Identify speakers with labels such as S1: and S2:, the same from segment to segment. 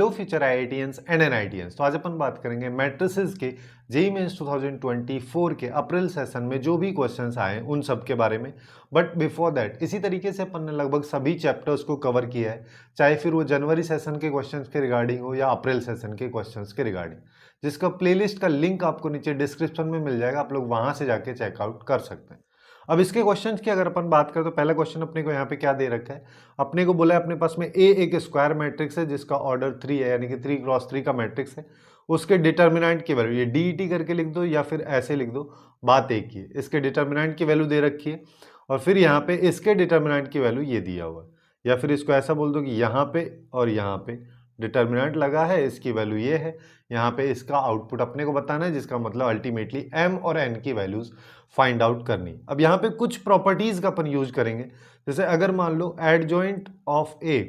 S1: Hello future IITians and NITians. तो आज अपन बात करेंगे मैट्रिसेस के जेईई मेंस 2024 के अप्रैल सेशन में जो भी क्वेश्चंस आए उन सब के बारे में। बट बिफोर दैट इसी तरीके से अपन ने लगभग सभी चैप्टर्स को कवर किया है, चाहे फिर वो जनवरी सेशन के क्वेश्चंस के रिगार्डिंग हो या अप्रैल सेशन के क्वेश्चंस के रिगार्डिंग, जिसका प्लेलिस्ट का लिंक आपको नीचे डिस्क्रिप्शन में मिल जाएगा। आप लोग वहां से जाके चेकआउट कर सकते हैं। अब इसके क्वेश्चंस की अगर अपन बात करें तो पहला क्वेश्चन अपने को यहाँ पे क्या दे रखा है, अपने को बोला है अपने पास में ए एक स्क्वायर मैट्रिक्स है जिसका ऑर्डर 3 है, यानी कि 3x3 का मैट्रिक्स है। उसके डिटर्मिनेंट की वैल्यू ये डीईटी करके लिख दो या फिर ऐसे लिख दो, बात एक ही है। इसके डिटर्मिनेंट की वैल्यू दे रखी है और फिर यहाँ पे इसके डिटर्मिनेंट की वैल्यू ये दिया हुआ है, या फिर इसको ऐसा बोल दो कि यहाँ पे और यहाँ पे डिटर्मिनेंट लगा है, इसकी वैल्यू ये है, यहाँ पे इसका आउटपुट अपने को बताना है, जिसका मतलब अल्टीमेटली m और n की वैल्यूज फाइंड आउट करनी। अब यहाँ पे कुछ प्रॉपर्टीज का अपन यूज करेंगे, जैसे अगर मान लो एडजॉइंट ऑफ a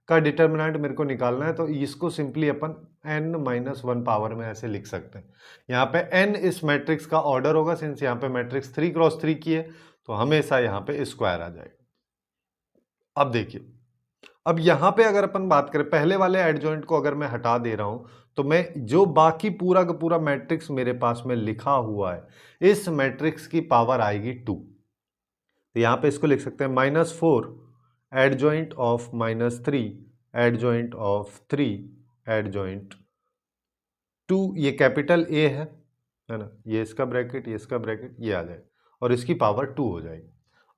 S1: का डिटर्मिनेंट मेरे को निकालना है तो इसको सिंपली अपन n-1 पावर में ऐसे लिख सकते हैं। यहाँ पे n इस मैट्रिक्स का ऑर्डर होगा, सिंस यहाँ पे मैट्रिक्स 3x3 की है तो हमेशा यहाँ पे स्क्वायर आ जाएगा। अब देखिए, अब यहां पे अगर अपन बात करें पहले वाले एडजॉइंट को अगर मैं हटा दे रहा हूं तो मैं जो बाकी पूरा का पूरा मैट्रिक्स मेरे पास में लिखा हुआ है इस मैट्रिक्स की पावर आएगी 2। तो यहां पे इसको लिख सकते हैं -4 adjoint of -3 adjoint of 3 adjoint 2। ये कैपिटल ए है ना, ये इसका ब्रैकेट, ये इसका ब्रैकेट, ये आ जाए और इसकी पावर 2 हो जाएगी।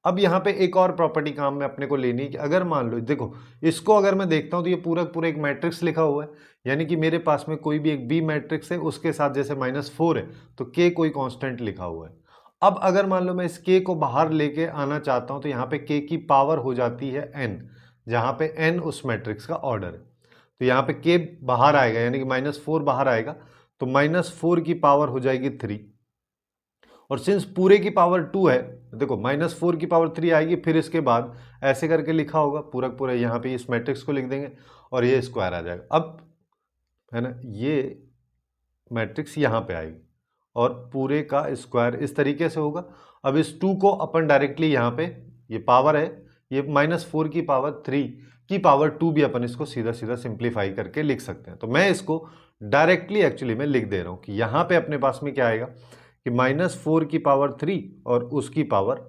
S1: अब यहाँ पे एक और प्रॉपर्टी काम में अपने को लेनी है कि अगर मान लो देखो इसको अगर मैं देखता हूँ तो ये पूरा पूरा एक मैट्रिक्स लिखा हुआ है, यानी कि मेरे पास में कोई भी एक बी मैट्रिक्स है उसके साथ जैसे -4 है तो के कोई कांस्टेंट लिखा हुआ है। अब अगर मान लो मैं इस के को बाहर लेके आना चाहता हूँ तो यहाँ पे के की पावर हो जाती है n, जहाँ पे n उस मैट्रिक्स का ऑर्डर है। तो यहाँ पे के बाहर आएगा, यानी कि -4 बाहर आएगा तो -4 की पावर हो जाएगी 3, और सिंस पूरे की पावर 2 है देखो -4 की पावर 3 आएगी, फिर इसके बाद ऐसे करके लिखा होगा पूरा पूरा, यहाँ पे इस मैट्रिक्स को लिख देंगे और ये स्क्वायर आ जाएगा। अब है ना, ये मैट्रिक्स यहाँ पे आएगी और पूरे का स्क्वायर इस तरीके से होगा। अब इस 2 को अपन डायरेक्टली यहाँ पे, ये पावर है, ये -4 की पावर 3 की पावर 2 भी अपन इसको सीधा सीधा सिंप्लीफाई करके लिख सकते हैं। तो मैं इसको डायरेक्टली एक्चुअली मैं लिख दे रहा हूँ कि यहाँ पे अपने पास में क्या आएगा कि -4 की पावर 3 और उसकी पावर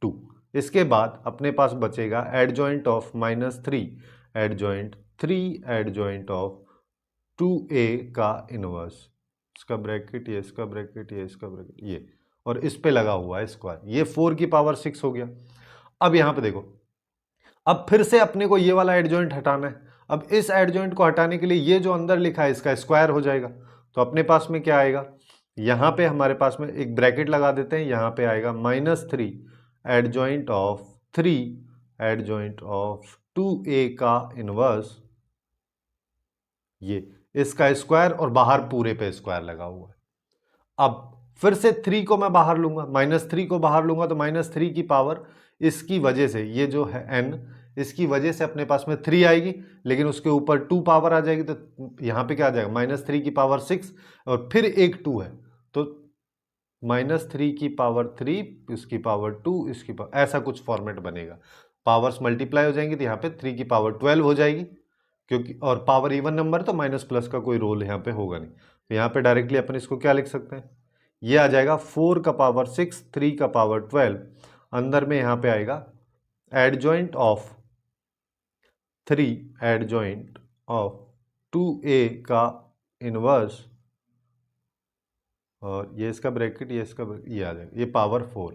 S1: 2। इसके बाद अपने पास बचेगा adjoint of -3 adjoint 3 adjoint of 2a का इनवर्स, इसका ब्रैकेट, ये इसका ब्रैकेट, ये इसका ब्रैकेट, ये, और इस पे लगा हुआ है स्क्वायर, ये 4 की पावर 6 हो गया। अब यहाँ पे देखो, अब फिर से अपने को ये वाला एडजॉइंट हटाना है। अब इस एडजॉइंट को हटाने के लिए ये जो अंदर लिखा है इसका स्क्वायर हो जाएगा। तो अपने पास में क्या आएगा, यहाँ पे हमारे पास में एक ब्रैकेट लगा देते हैं, यहाँ पे आएगा -3 adjoint of 3 adjoint of 2a का इनवर्स, ये इसका स्क्वायर और बाहर पूरे पे स्क्वायर लगा हुआ है। अब फिर से 3 को मैं बाहर लूंगा, -3 को बाहर लूंगा तो -3 की पावर इसकी वजह से, ये जो है n, इसकी वजह से अपने पास में 3 आएगी, लेकिन उसके ऊपर 2 पावर आ जाएगी तो यहाँ पे क्या आ जाएगा -3 की पावर 6 और फिर एक 2 है तो -3 की पावर 3, इसकी पावर 2, इसकी पावर, ऐसा कुछ फॉर्मेट बनेगा। पावर्स मल्टीप्लाई हो जाएंगी तो यहाँ पे 3 की पावर 12 हो जाएगी, क्योंकि और पावर इवन नंबर तो माइनस प्लस का कोई रोल यहाँ पे होगा नहीं। तो यहाँ पे डायरेक्टली अपन इसको क्या लिख सकते हैं, ये आ जाएगा 4 का पावर 6, 3 का पावर 12, अंदर में यहाँ पे आएगा adjoint of 3 adjoint of 2a का इनवर्स, और ये इसका ब्रैकेट, ये इसका ये आ जाएगा, ये पावर 4।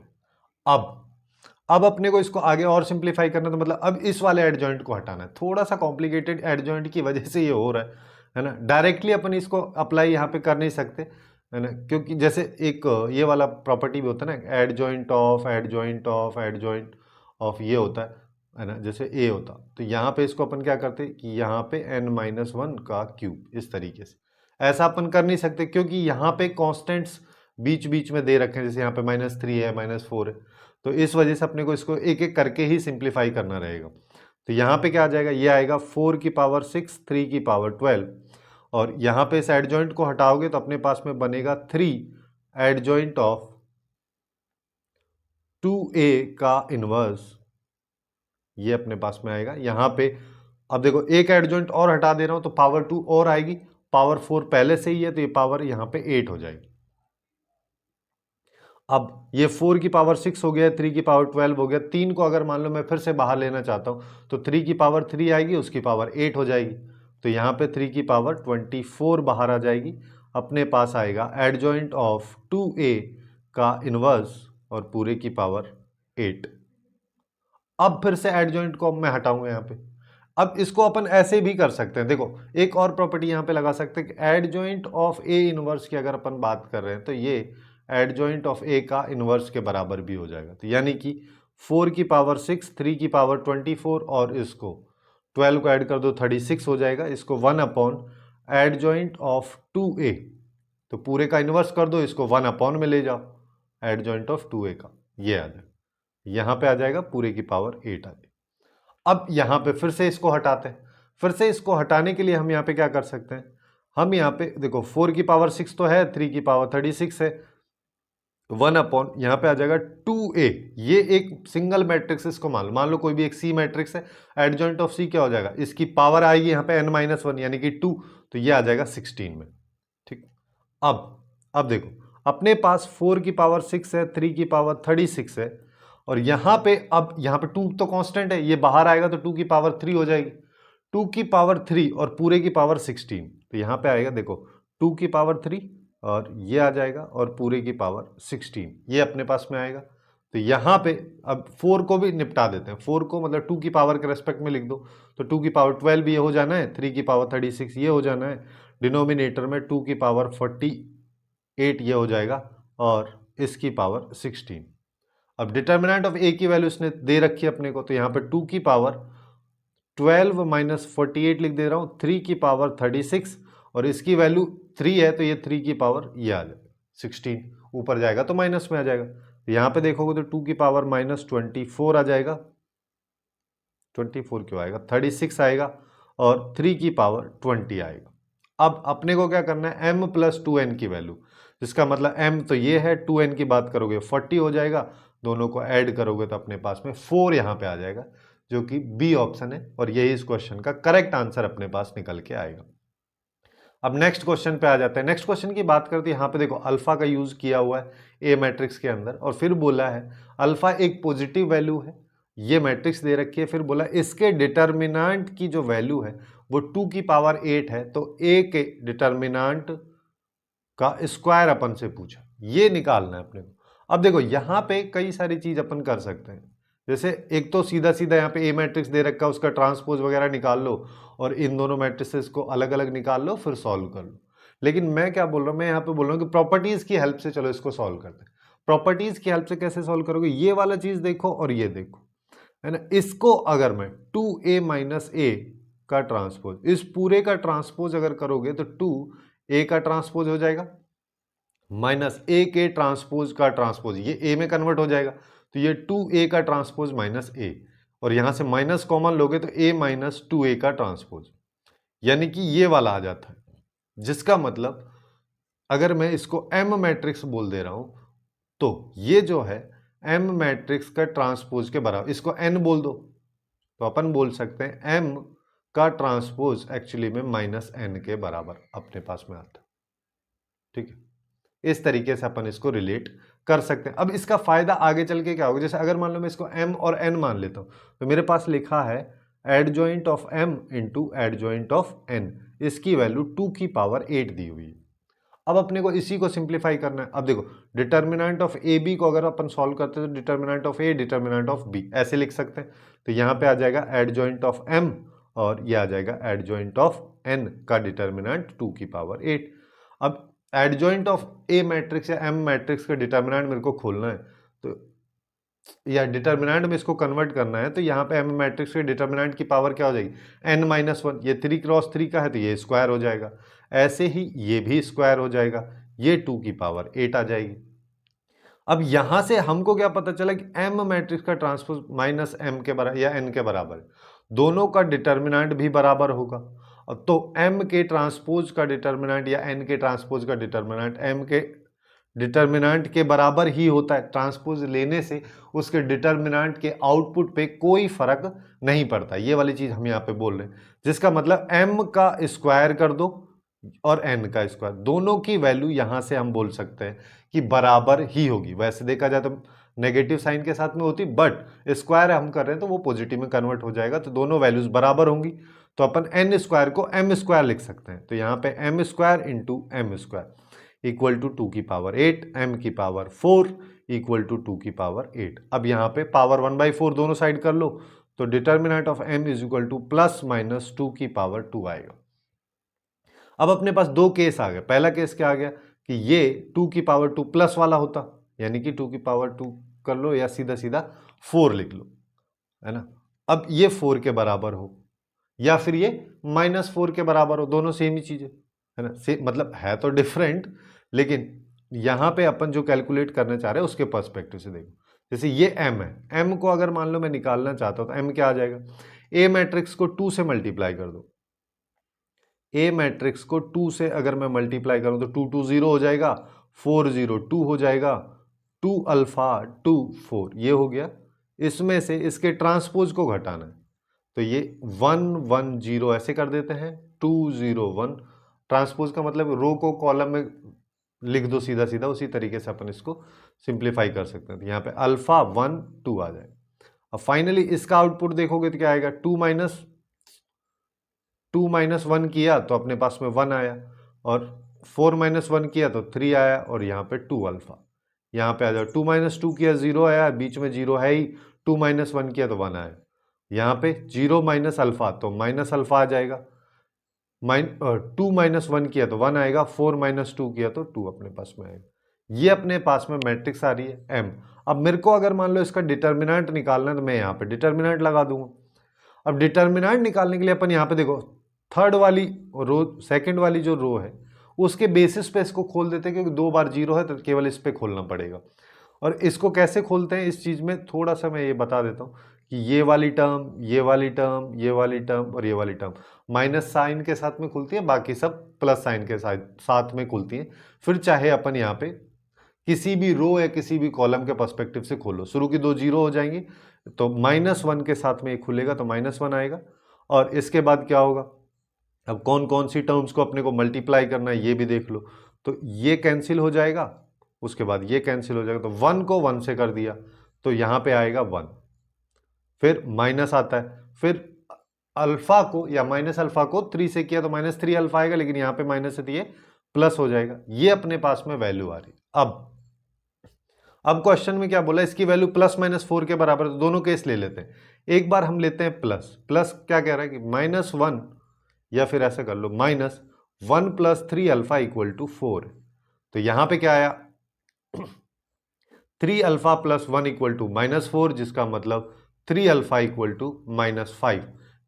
S1: अब अपने को इसको आगे और सिंप्लीफाई करना, तो मतलब अब इस वाले एडजॉइंट को हटाना है। थोड़ा सा कॉम्प्लिकेटेड एडजॉइंट की वजह से ये हो रहा है ना। डायरेक्टली अपन इसको अप्लाई यहाँ पे कर नहीं सकते, है ना, क्योंकि जैसे एक ये वाला प्रॉपर्टी भी होता है ना, adjoint of adjoint of adjoint of, ये होता है ना, जैसे ए होता। तो यहाँ पे इसको अपन क्या करते कि यहाँ पे n-1 का क्यूब, इस तरीके से। ऐसा अपन कर नहीं सकते क्योंकि यहाँ पे कॉन्स्टेंट्स बीच बीच में दे रखे हैं, जैसे यहाँ पे -3 है, -4 है, तो इस वजह से अपने को इसको एक एक करके ही सिंप्लीफाई करना रहेगा। तो यहाँ पे क्या आ जाएगा, ये आएगा 4 की पावर 6, 3 की पावर 12, और यहाँ पे इस एडजॉइंट को हटाओगे तो अपने पास में बनेगा 3 एडजॉइंट ऑफ 2a का इनवर्स, ये अपने पास में आएगा। यहाँ पे अब देखो एक एडजॉइंट और हटा दे रहा हूं तो पावर 2 और आएगी, पावर 4 पहले से ही है तो ये पावर यहां पे 8 हो जाएगी। अब ये 4 की पावर 6 हो गया, 3 की पावर 12 हो गया, 3 को अगर मान लो मैं फिर से बाहर लेना चाहता हूं तो 3 की पावर 3 आएगी, उसकी पावर 8 हो जाएगी, तो यहां पे 3 की पावर 24 बाहर आ जाएगी। अपने पास आएगा एडजॉइंट ऑफ 2a का इनवर्स और पूरे की पावर 8। अब फिर से एडजॉइंट को मैं हटाऊंगा यहाँ पे। अब इसको अपन ऐसे भी कर सकते हैं, देखो एक और प्रॉपर्टी यहाँ पे लगा सकते हैं कि एडजॉइंट ऑफ ए इनवर्स की अगर अपन बात कर रहे हैं तो ये एडजॉइंट ऑफ ए का इनवर्स के बराबर भी हो जाएगा। तो यानी कि 4 की पावर 6, 3 की पावर 24 और इसको 12 को ऐड कर दो 36 हो जाएगा। इसको 1 अपॉन एडजॉइंट ऑफ 2a, तो पूरे का इनवर्स कर दो, इसको 1 अपॉन में ले जाओ, एडजॉइंट ऑफ 2a का ये आ जाएगा, यहां पे आ जाएगा पूरे की पावर 8 आ जाएगी। अब यहां पे फिर से इसको हटाते हैं, फिर से इसको हटाने के लिए हम यहां पे क्या कर सकते हैं, हम यहां पे देखो 4 की पावर 6 तो है, 3 की पावर 36 है, 1 अपॉन यहां पे आ जाएगा 2a। ये एक सिंगल मैट्रिक्स, इसको मान लो कोई भी एक सी मैट्रिक्स है, एडजॉइंट ऑफ सी क्या हो जाएगा, इसकी पावर आएगी यहां पे n-1 यानी कि 2, तो ये आ जाएगा 16 में। ठीक, अब देखो अपने पास 4 की पावर 6 है, 3 की पावर 36 है, और यहां पे अब यहां पे 2 तो कांस्टेंट है, ये बाहर आएगा तो 2 की पावर 3 हो जाएगी, 2 की पावर 3 और पूरे की पावर 16, तो यहां पे आएगा देखो 2 की पावर 3 और ये आ जाएगा और पूरे की पावर 16, ये अपने पास में आएगा। तो यहां पे अब 4 को भी निपटा देते हैं, 4 को मतलब 2 की पावर के रेस्पेक्ट में लिख दो, तो 2 की पावर 12 ये हो जाना है, 3 की पावर 36 ये हो जाना है, डिनोमिनेटर में 2 की पावर 48 ये हो जाएगा और इसकी पावर 16। अब डिटर्मिनेंट ऑफ ए की वैल्यू इसने दे रखी है अपने को, तो यहां पे 2 की पावर 12 माइनस 48 लिख दे रहा हूं, 3 की पावर 36 और इसकी वैल्यू 3 है तो ये 3 की पावर ये आ जाएगा 16, ऊपर जाएगा तो माइनस में आ जाएगा, तो यहां पे देखोगे तो 2 की पावर माइनस 24 आ जाएगा, 24 क्यों आएगा, 36 आएगा और 3 की पावर 20 आएगा। अब अपने को क्या करना है, m प्लस 2n की वैल्यू, जिसका मतलब m तो ये है, 2n की बात करोगे 40 हो जाएगा, दोनों को ऐड करोगे तो अपने पास में 4 यहाँ पे आ जाएगा, जो कि बी ऑप्शन है और यही इस क्वेश्चन का करेक्ट आंसर अपने पास निकल के आएगा। अब नेक्स्ट क्वेश्चन पे आ जाते हैं। नेक्स्ट क्वेश्चन की बात करते हैं, यहाँ पे देखो अल्फा का यूज किया हुआ है ए मैट्रिक्स के अंदर और फिर बोला है अल्फा एक पॉजिटिव वैल्यू है, ये मैट्रिक्स दे रखी है, फिर बोला इसके डिटर्मिनेंट की जो वैल्यू है वो 2 की पावर 8 है, तो ए के डिटर्मिनेंट का स्क्वायर अपन से पूछा, ये निकालना है अपने को। अब देखो यहाँ पे कई सारी चीज अपन कर सकते हैं, जैसे एक तो सीधा सीधा यहाँ पे ए मैट्रिक्स दे रखा है, उसका ट्रांसपोज वगैरह निकाल लो और इन दोनों मैट्रिसेस को अलग अलग निकाल लो फिर सॉल्व कर लो। लेकिन मैं क्या बोल रहा हूँ, मैं यहाँ पे बोल रहा हूँ कि प्रॉपर्टीज की हेल्प से चलो इसको सॉल्व करते हैं। प्रॉपर्टीज की हेल्प से कैसे सॉल्व करोगे, ये वाला चीज देखो और ये देखो, है ना, इसको अगर मैं 2a माइनस ए का ट्रांसपोज, इस पूरे का ट्रांसपोज अगर करोगे तो 2a का ट्रांसपोज हो जाएगा माइनस ए के ट्रांसपोज का ट्रांसपोज, ये ए में कन्वर्ट हो जाएगा, तो ये 2a का ट्रांसपोज माइनस ए, और यहां से माइनस कॉमन लोगे तो a माइनस 2a का ट्रांसपोज, यानी कि ये वाला आ जाता है, जिसका मतलब अगर मैं इसको m मैट्रिक्स बोल दे रहा हूं तो ये जो है m मैट्रिक्स का ट्रांसपोज के बराबर, इसको n बोल दो तो अपन बोल सकते हैं m का ट्रांसपोज एक्चुअली में माइनस n के बराबर अपने पास में आता है। ठीक है, इस तरीके से अपन इसको रिलेट कर सकते हैं। अब इसका फायदा आगे चल के क्या होगा, जैसे अगर मान लो मैं इसको m और n मान लेता हूं तो मेरे पास लिखा है adjoint of m into adjoint of n, इसकी वैल्यू 2 की पावर 8 दी हुई है। अब अपने को इसी को सिंप्लीफाई करना है। अब देखो डिटर्मिनेंट ऑफ ए बी को अगर अपन सॉल्व करते हैं तो determinant of A determinant of B ऐसे लिख सकते हैं, तो यहाँ पे आ जाएगा एडजॉइंट ऑफ m और ये आ जाएगा एडजॉइंट ऑफ n का डिटर्मिनेंट 2 की पावर 8। अब एडजॉइंट ऑफ ए मैट्रिक्स या m मैट्रिक्स का डिटर्मिनेंट मेरे को खोलना है, तो या डिटर्मिनेंट में इसको कन्वर्ट करना है, तो यहाँ पे m मैट्रिक्स के डिटर्मिनेंट की पावर क्या हो जाएगी n-1, ये 3 क्रॉस 3 का है तो ये स्क्वायर हो जाएगा, ऐसे ही ये भी स्क्वायर हो जाएगा, ये 2 की पावर 8 आ जाएगी। अब यहां से हमको क्या पता चला कि m मैट्रिक्स का ट्रांसपोज माइनस m के बराबर या n के बराबर है, दोनों का डिटर्मिनेंट भी बराबर होगा, तो m के ट्रांसपोज का डिटर्मिनेंट या n के ट्रांसपोज का डिटर्मिनेंट m के डिटर्मिनेंट के बराबर ही होता है। ट्रांसपोज लेने से उसके डिटर्मिनेंट के आउटपुट पे कोई फर्क नहीं पड़ता। ये वाली चीज हम यहाँ पे बोल रहे हैं, जिसका मतलब m का स्क्वायर कर दो और n का स्क्वायर, दोनों की वैल्यू यहां से हम बोल सकते हैं कि बराबर ही होगी। वैसे देखा जाए तो नेगेटिव साइन के साथ में होती, बट स्क्वायर हम कर रहे हैं तो वो पॉजिटिव में कन्वर्ट हो जाएगा, तो दोनों वैल्यूज बराबर होंगी। तो अपन n स्क्वायर को m स्क्वायर लिख सकते हैं। तो यहाँ पे m square into m square equal to 2 की पावर 8, m की पावर 4 इक्वल टू 2 की पावर 8। अब यहाँ पे पावर 1/4 दोनों साइड कर लो, तो determinant of m is equal two plus minus 2 की पावर 2 आएगा। अब अपने पास दो केस आ गए। पहला केस क्या आ गया कि ये 2 की पावर 2 प्लस वाला होता, यानी कि 2 की पावर 2 कर लो या सीधा सीधा 4 लिख लो, है ना। अब ये 4 के बराबर हो या फिर ये -4 के बराबर हो, दोनों सेम ही चीज है ना। मतलब है तो डिफरेंट, लेकिन यहां पे अपन जो कैलकुलेट करना चाह रहे हैं उसके पर्सपेक्टिव से देखो। जैसे ये m है, m को अगर मान लो मैं निकालना चाहता हूं तो m क्या आ जाएगा, a मैट्रिक्स को 2 से मल्टीप्लाई कर दो। ए मैट्रिक्स को 2 से अगर मैं मल्टीप्लाई करूं तो 2 2 0 हो जाएगा, 4 0 2 हो जाएगा, 2 अल्फा 2 4 ये हो गया। इसमें से इसके ट्रांसपोज को घटाना है, तो ये 1 1 0 ऐसे कर देते हैं, 2 0 1। ट्रांसपोज का मतलब रो को कॉलम में लिख दो सीधा सीधा, उसी तरीके से अपन इसको सिंप्लीफाई कर सकते हैं। तो यहाँ पे अल्फा 1 2 आ जाएगा। अब फाइनली इसका आउटपुट देखोगे तो क्या आएगा, 2 माइनस 1 किया तो अपने पास में 1 आया, और 4 माइनस 1 किया तो 3 आया, और यहाँ पे 2 अल्फा। यहाँ पे आ जाओ, 2 माइनस 2 किया 0 आया, बीच में 0 है ही, 2 माइनस 1 किया तो 1 आया। यहाँ पे 0 माइनस अल्फा तो माइनस अल्फा आ जाएगा, 2 माइनस 1 किया तो 1 आएगा, 4 माइनस 2 किया तो 2 अपने पास में आएगा। ये अपने पास में मैट्रिक्स आ रही है m। अब मेरे को अगर मान लो इसका डिटर्मिनेंट निकालना है तो मैं यहाँ पे डिटर्मिनेंट लगा दूंगा। अब डिटर्मिनेंट निकालने के लिए अपन यहाँ पे देखो, थर्ड वाली रो, सेकंड वाली जो रो है उसके बेसिस पे इसको खोल देते हैं, क्योंकि 2 बार 0 है तो केवल इस पे खोलना पड़ेगा। और इसको कैसे खोलते हैं इस चीज में थोड़ा सा मैं ये बता देता हूँ कि ये वाली टर्म, ये वाली टर्म, ये वाली टर्म और ये वाली टर्म माइनस साइन के साथ में खुलती है, बाकी सब प्लस साइन के साथ में खुलती है। फिर चाहे अपन यहाँ पे किसी भी रो या किसी भी कॉलम के पर्सपेक्टिव से खोलो, शुरू की 2 0 हो जाएंगी तो -1 के साथ में ये खुलेगा तो -1 आएगा। और इसके बाद क्या होगा, अब कौन कौन सी टर्म्स को अपने को मल्टीप्लाई करना है ये भी देख लो। तो ये कैंसिल हो जाएगा, उसके बाद ये कैंसिल हो जाएगा, तो 1 को 1 से कर दिया तो यहाँ पे आएगा 1, फिर माइनस आता है, फिर अल्फा को या माइनस अल्फा को 3 से किया तो -3 अल्फा आएगा, लेकिन यहाँ पे माइनस से ये प्लस हो जाएगा। ये अपने पास में वैल्यू आ रही। अब क्वेश्चन में क्या बोला, इसकी वैल्यू +-4 के बराबर है, तो दोनों केस ले लेते हैं। एक बार हम लेते हैं प्लस, प्लस क्या कह रहा है कि -1, या फिर ऐसा कर लो -1 + 3 अल्फा इक्वल टू 4। तो यहां पे क्या आया, 3 अल्फा + 1 इक्वल टू -4, जिसका मतलब 3 अल्फा इक्वल टू -5।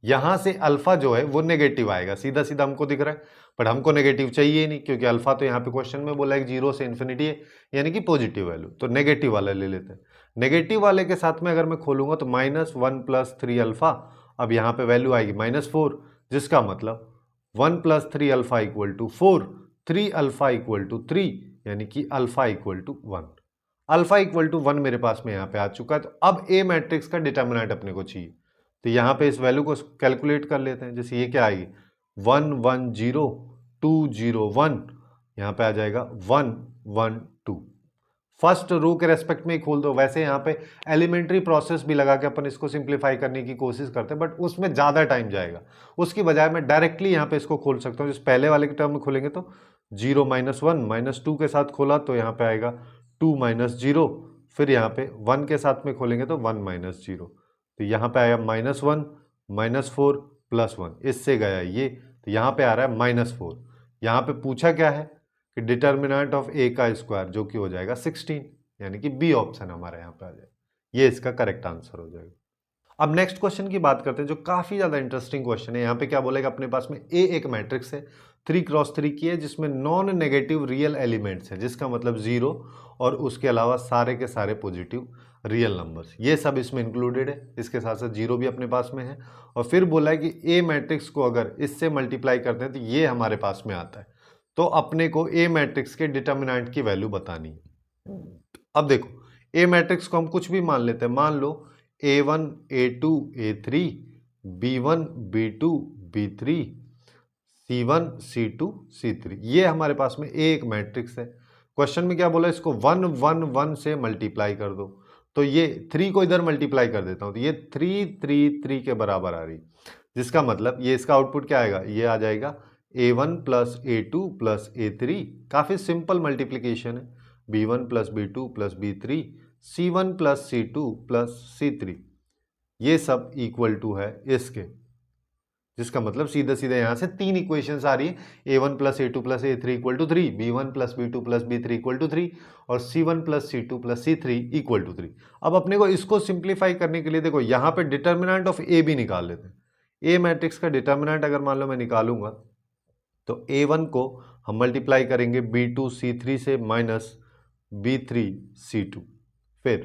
S1: यहां से अल्फा जो है वो नेगेटिव आएगा, सीधा सीधा हमको दिख रहा है, बट हमको नेगेटिव चाहिए नहीं, क्योंकि अल्फा तो यहाँ पे क्वेश्चन में बोला है 0 से इन्फिनिटी है, यानी कि पॉजिटिव वैल्यू, तो नेगेटिव वाला ले लेते हैं। नेगेटिव वाले के साथ में अगर मैं खोलूंगा तो -1 + 3 अल्फा, अब यहाँ पे वैल्यू आएगी -4, जिसका मतलब 1 + 3 alpha equal to 4, 3 alpha equal to 3, यानी कि alpha equal to 1। Alpha equal to 1 मेरे पास में यहाँ पे आ चुका है। तो अब ए मैट्रिक्स का डिटर्मिनेंट अपने को चाहिए, तो यहाँ पे इस वैल्यू को कैलकुलेट कर लेते हैं। जैसे ये क्या आएगी, 1 1 0 2 0 1, यहाँ पे आ जाएगा 1 1 2। फर्स्ट रो के रेस्पेक्ट में ही खोल दो। वैसे यहाँ पे एलिमेंट्री प्रोसेस भी लगा के अपन इसको सिंप्लीफाई करने की कोशिश करते हैं, बट उसमें ज़्यादा टाइम जाएगा। उसकी बजाय मैं डायरेक्टली यहाँ पे इसको खोल सकता हूँ। जिस पहले वाले के टर्म में खोलेंगे तो 0 -1 -2 के साथ खोला तो यहाँ पे आएगा 2 -0, फिर यहाँ पे 1 के साथ में खोलेंगे तो 1 -0, तो यहाँ पे आया -1 -4 +1, इससे गया ये, तो यहाँ पे आ रहा है -4। यहाँ पे पूछा क्या है कि डिटर्मिनेंट ऑफ ए का स्क्वायर, जो कि हो जाएगा 16, यानी कि बी ऑप्शन हमारा यहाँ पे आ जाएगा, ये इसका करेक्ट आंसर हो जाएगा। अब नेक्स्ट क्वेश्चन की बात करते हैं, जो काफी ज्यादा इंटरेस्टिंग क्वेश्चन है। यहाँ पे क्या बोलेगा, अपने पास में ए एक मैट्रिक्स है 3x3 की है, जिसमें नॉन नेगेटिव रियल एलिमेंट्स है, जिसका मतलब 0 और उसके अलावा सारे के सारे पॉजिटिव रियल नंबर्स, ये सब इसमें इंक्लूडेड है। इसके साथ साथ 0 भी अपने पास में है। और फिर बोला है कि ए मैट्रिक्स को अगर इससे मल्टीप्लाई करते हैं तो ये हमारे पास में आता है। तो अपने को ए मैट्रिक्स के डिटर्मिनेंट की वैल्यू बतानी है। अब देखो ए मैट्रिक्स को हम कुछ भी मान लेते हैं, मान लो A1 A2 A3 B1 B2 B3 C1 C2 C3, ये हमारे पास में एक मैट्रिक्स है। क्वेश्चन में क्या बोला, इसको 1 1 1 से मल्टीप्लाई कर दो, तो ये 3 को इधर मल्टीप्लाई कर देता हूं तो ये 3 3 3 के बराबर आ रही, जिसका मतलब ये इसका आउटपुट क्या आएगा, ये आ जाएगा A1 plus A2 plus A3, काफी सिंपल मल्टीप्लीकेशन है, B1 plus B2 plus B3 C1 plus C2 plus C3, ये सब इक्वल टू है इसके, जिसका मतलब सीधा सीधा यहां से तीन इक्वेशंस आ रही है, A1 plus A2 plus A3 equal to 3, B1 plus B2 plus B3 equal to 3 और C1 plus C2 plus C3 equal to 3। अब अपने को इसको सिंप्लीफाई करने के लिए देखो यहाँ पे डिटर्मिनेंट ऑफ A भी निकाल लेते हैं। ए मैट्रिक्स का डिटर्मिनेंट अगर मान लो मैं निकालूंगा तो A1 को हम मल्टीप्लाई करेंगे B2 C3 से माइनस B3 C2, फिर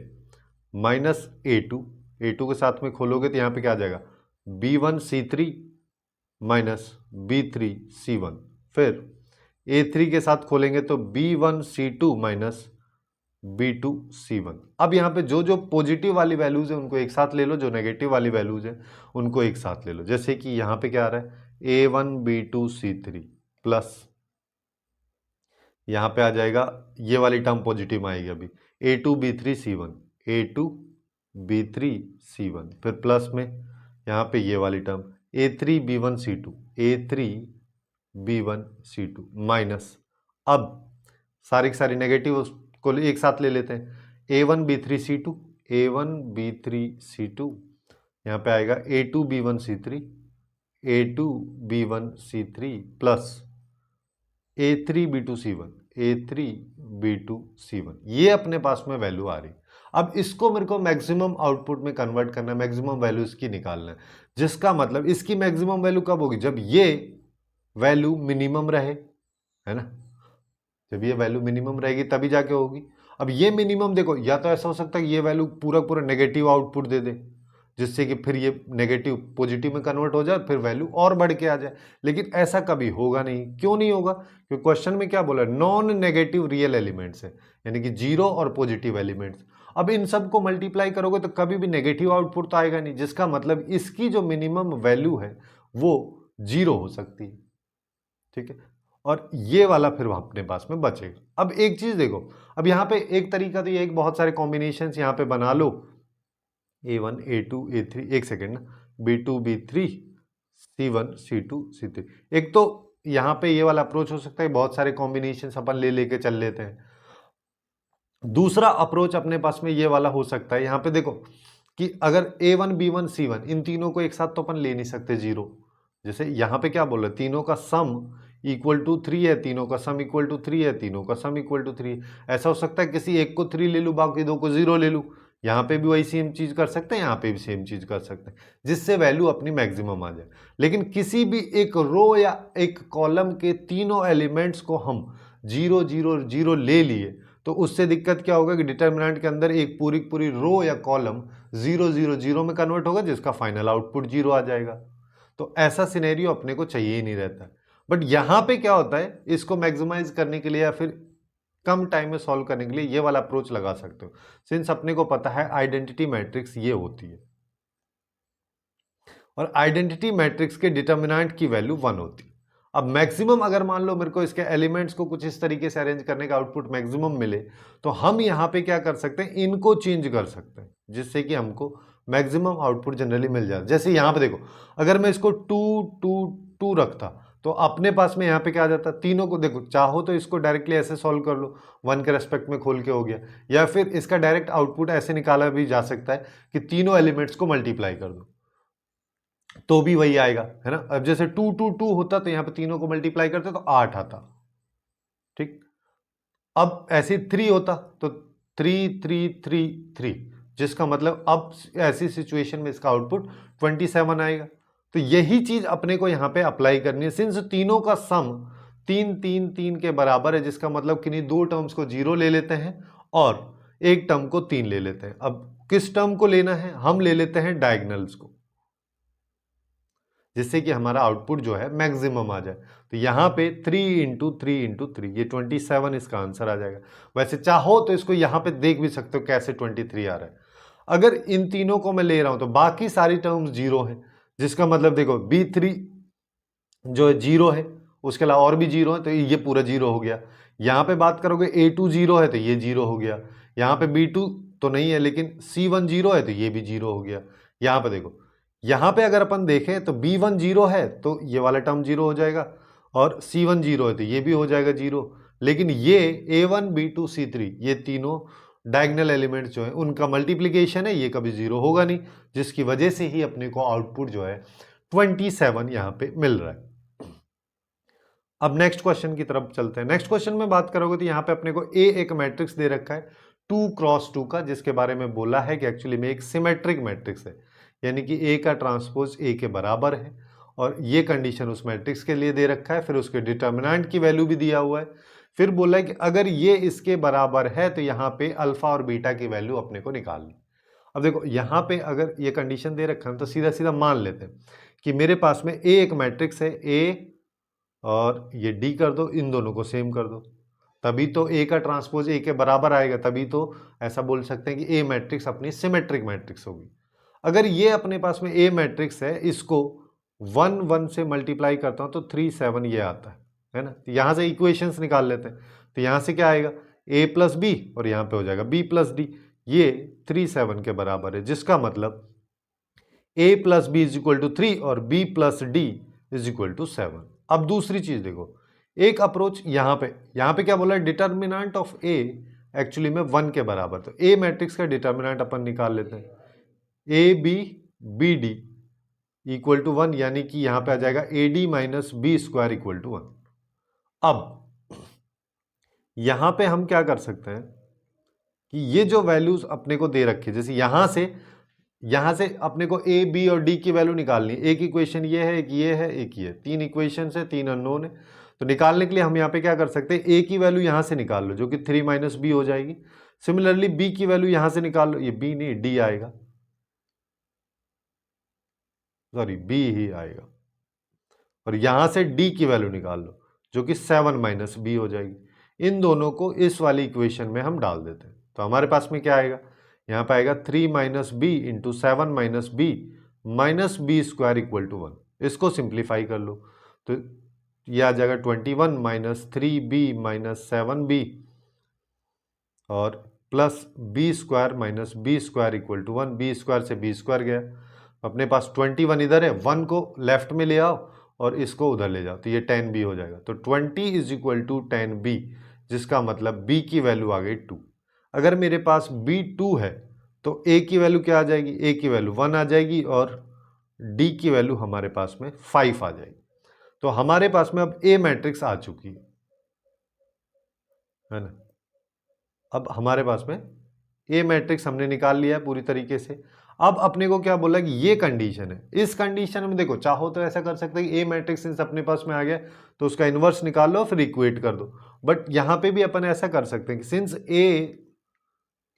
S1: माइनस A2 के साथ में खोलोगे तो यहाँ पे क्या आ जाएगा B1 C3 minus B3 C1, फिर A3 के साथ खोलेंगे तो B1 C2 minus B2 C1। अब यहाँ पे जो जो पॉजिटिव वाली वैल्यूज है उनको एक साथ ले लो, जो नेगेटिव वाली वैल्यूज है उनको एक साथ ले लो। जैसे कि यहाँ पे क्या आ रहा है A1 B2 C3 प्लस यहाँ पे आ जाएगा ये वाली टर्म पॉजिटिव आएगी अभी A2 B3 C1, A2 B3 C1, फिर प्लस में यहाँ पे ये वाली term A3 B1 C2, A3 B1 C2 minus, अब सारी की सारी नेगेटिव को एक साथ ले लेते हैं, A1 B3 C2, A1 B3 C2, यहाँ पे आएगा A2 B1 C3, A2 B1 C3 plus A3 B2 C1, A3 B2 C1, ये अपने पास में वैल्यू आ रही। अब इसको मेरे को मैक्सिमम आउटपुट में कन्वर्ट करना है, मैक्सिमम वैल्यू इसकी निकालना है, जिसका मतलब इसकी मैक्सिमम वैल्यू कब होगी, जब ये वैल्यू मिनिमम रहे, है ना, जब ये वैल्यू मिनिमम रहेगी तभी जाके होगी। अब ये मिनिमम देखो, या तो ऐसा हो सकता है कि ये वैल्यू पूरा पूरा नेगेटिव आउटपुट दे दे, जिससे कि फिर ये नेगेटिव पॉजिटिव में कन्वर्ट हो जाए, फिर वैल्यू और बढ़ के आ जाए, लेकिन ऐसा कभी होगा नहीं। क्यों नहीं होगा, क्योंकि क्वेश्चन में क्या बोला, नॉन नेगेटिव रियल एलिमेंट्स है, यानी कि जीरो और पॉजिटिव एलिमेंट्स। अब इन सबको मल्टीप्लाई करोगे तो कभी भी नेगेटिव आउटपुट तो आएगा नहीं, जिसका मतलब इसकी जो मिनिमम वैल्यू है वो जीरो हो सकती है, ठीक है, और ये वाला फिर अपने पास में बचेगा। अब एक चीज देखो, अब यहाँ पे एक तरीका तो ये एक बहुत सारे कॉम्बिनेशन यहाँ पे बना लो, A1 A2 A3, एक सेकेंड ना, B2 B3 C1 C2 C3, एक तो यहाँ पे ये वाला अप्रोच हो सकता है, बहुत सारे कॉम्बिनेशन अपन ले लेके चल लेते हैं। दूसरा अप्रोच अपने पास में ये वाला हो सकता है, यहाँ पे देखो कि अगर A1 B1 C1 इन तीनों को एक साथ तो अपन ले नहीं सकते जीरो, जैसे यहाँ पे क्या बोल रहे, तीनों का सम इक्वल टू 3 है, तीनों का सम इक्वल टू 3 है, तीनों का सम इक्वल टू 3 है। ऐसा हो सकता है किसी एक को 3 ले लूँ, बाकी दो को 0 ले लूँ, यहाँ पे भी वही सेम चीज कर सकते हैं, यहाँ पे भी सेम चीज कर सकते हैं, जिससे वैल्यू अपनी मैक्सिमम आ जाए। लेकिन किसी भी एक रो या एक कॉलम के तीनों एलिमेंट्स को हम 0 0 0 ले लिए तो उससे दिक्कत क्या होगा कि डिटर्मिनेंट के अंदर एक पूरी पूरी रो या कॉलम 0 0 0 में कन्वर्ट होगा, जिसका फाइनल आउटपुट 0 आ जाएगा। तो ऐसा सिनेरियो अपने को चाहिए ही नहीं रहता। बट यहां पे क्या होता है, इसको मैक्सिमाइज करने के लिए या फिर कम टाइम में सॉल्व करने के लिए ये वाला अप्रोच लगा सकते हो, सिंस अपने को पता है आइडेंटिटी मैट्रिक्स ये होती है और आइडेंटिटी मैट्रिक्स के डिटर्मिनेंट की वैल्यू 1 होती है। अब मैक्सिमम अगर मान लो मेरे को इसके एलिमेंट्स को कुछ इस तरीके से अरेंज करने का आउटपुट मैक्सिमम मिले, तो हम यहाँ पे क्या कर सकते हैं, इनको चेंज कर सकते हैं, जिससे कि हमको मैक्सिमम आउटपुट जनरली मिल जाए। जैसे यहाँ पे देखो, अगर मैं इसको 2 2 2 रखता तो अपने पास में यहाँ पे क्या आ जाता, तीनों को देखो, चाहो तो इसको डायरेक्टली ऐसे सॉल्व कर लो, 1 के रेस्पेक्ट में खोल के हो गया, या फिर इसका डायरेक्ट आउटपुट ऐसे निकाला भी जा सकता है कि तीनों एलिमेंट्स को मल्टीप्लाई कर दो तो भी वही आएगा, है ना। अब जैसे 2 2 2 होता तो यहाँ पे तीनों को मल्टीप्लाई करते तो 8 आता, ठीक। अब ऐसे 3 होता तो 3 3 3 3, जिसका मतलब अब ऐसी सिचुएशन में इसका आउटपुट 27 आएगा। तो यही चीज अपने को यहाँ पे अप्लाई करनी है, सिंस तीनों का सम 3 3 3 के बराबर है, जिसका मतलब किन्हीं दो टर्म्स को 0 ले लेते हैं और एक टर्म को 3 ले लेते हैं। अब किस टर्म को लेना है, हम ले लेते हैं डायगोनल्स को, जिससे कि हमारा आउटपुट जो है मैक्सिमम आ जाए। तो यहाँ पे 3 इंटू 3 इंटू 3, ये 27 इसका आंसर आ जाएगा। वैसे चाहो तो इसको यहाँ पे देख भी सकते हो कैसे 23 आ रहा है। अगर इन तीनों को मैं ले रहा हूं तो बाकी सारी टर्म्स जीरो है, जिसका मतलब देखो B3 जो है जीरो है, उसके अलावा और भी जीरो है, तो ये पूरा जीरो हो गया। यहाँ पे बात करोगे A2 जीरो है तो ये जीरो हो गया। यहाँ पे B2 तो नहीं है लेकिन C1 जीरो है तो ये भी जीरो हो गया। यहाँ पे देखो, यहाँ पे अगर अपन देखें तो B1 जीरो है तो ये वाला टर्म जीरो हो जाएगा, और C1 जीरो है तो ये भी हो जाएगा जीरो। लेकिन ये A1 B2 C3 ये तीनों डायगोनल एलिमेंट्स जो है उनका मल्टीप्लीकेशन है, ये कभी जीरो होगा नहीं, जिसकी वजह से ही अपने को आउटपुट जो है 27 यहाँ पे मिल रहा है। अब नेक्स्ट क्वेश्चन की तरफ चलते हैं। नेक्स्ट क्वेश्चन में बात करोगे तो यहाँ पे अपने को एक मैट्रिक्स दे रखा है 2x2 का, जिसके बारे में बोला है कि एक्चुअली में एक सिमेट्रिक मैट्रिक्स है, यानी कि A का ट्रांसपोज A के बराबर है, और ये कंडीशन उस मैट्रिक्स के लिए दे रखा है। फिर उसके डिटर्मिनेंट की वैल्यू भी दिया हुआ है। फिर बोला है कि अगर ये इसके बराबर है तो यहाँ पे अल्फा और बीटा की वैल्यू अपने को निकालनी। अब देखो यहाँ पे अगर ये कंडीशन दे रखा है तो सीधा सीधा मान लेते हैं कि मेरे पास में A एक मैट्रिक्स है, A और ये D कर दो, इन दोनों को सेम कर दो, तभी तो A का ट्रांसपोज A के बराबर आएगा, तभी तो ऐसा बोल सकते हैं कि A मैट्रिक्स अपनी सिमेट्रिक मैट्रिक्स होगी। अगर ये अपने पास में A मैट्रिक्स है, इसको 1 1 से मल्टीप्लाई करता हूं तो 3 7 ये आता है ना। तो यहां से इक्वेशंस निकाल लेते हैं। तो यहां से क्या आएगा, A प्लस बी, और यहां पे हो जाएगा B प्लस डी, ये 3 7 के बराबर है, जिसका मतलब A plus B is equal to 3 और B plus D is equal to 7। अब दूसरी चीज देखो, एक अप्रोच यहाँ पे क्या बोला है, डिटर्मिनेंट ऑफ A एक्चुअली में 1 के बराबर। तो A मैट्रिक्स का डिटर्मिनेंट अपन निकाल लेते हैं, a b b d equal to 1, यानी कि यहां पे आ जाएगा a d minus b square equal to 1। अब यहां पे हम क्या कर सकते हैं कि ये जो वैल्यूज अपने को दे रखी है, जैसे यहां से अपने को ए बी और डी की वैल्यू निकालनी है। एक इक्वेशन ये है, एक ये है, एक ये, तीन इक्वेशन है, तीन अननोन है। तो निकालने के लिए हम यहाँ पे क्या कर सकते हैं, ए की वैल्यू यहां से निकाल लो जो कि 3 माइनस बी हो जाएगी। सिमिलरली बी की वैल्यू यहां से निकाल लो, ये बी नहीं डी आएगा, सॉरी बी ही आएगा, और यहां से डी की वैल्यू निकाल लो जो कि 7 माइनस बी हो जाएगी। इन दोनों को इस वाली इक्वेशन में हम डाल देते हैं, तो हमारे पास में क्या आएगा, यहाँ पे आएगा 3 minus b into 7 minus b square equal to 1। इसको सिंप्लीफाई कर लो तो ये आ जाएगा 21 माइनस 3b माइनस 7b और plus b square minus b square equal to 1। B square से बी स्क्वायर गया, अपने पास 21 इधर है, 1 को लेफ्ट में ले आओ और इसको उधर ले जाओ, तो ये 10b हो जाएगा। तो 20 इज इक्वल टू 10b, जिसका मतलब b की वैल्यू आ गई 2। अगर मेरे पास b 2 है तो a की वैल्यू क्या आ जाएगी, a की वैल्यू 1 आ जाएगी और d की वैल्यू हमारे पास में 5 आ जाएगी। तो हमारे पास में अब a मैट्रिक्स आ चुकी है ना। अब हमारे पास में ए मैट्रिक्स हमने निकाल लिया है पूरी तरीके से। अब अपने को क्या बोला कि ये कंडीशन है, इस कंडीशन में देखो चाहो तो ऐसा कर सकते हैं कि ए मैट्रिक्स सिंस अपने पास में आ गया तो उसका इन्वर्स निकाल लो फिर इक्वेट कर दो। बट यहां पे भी अपन ऐसा कर सकते हैं कि since A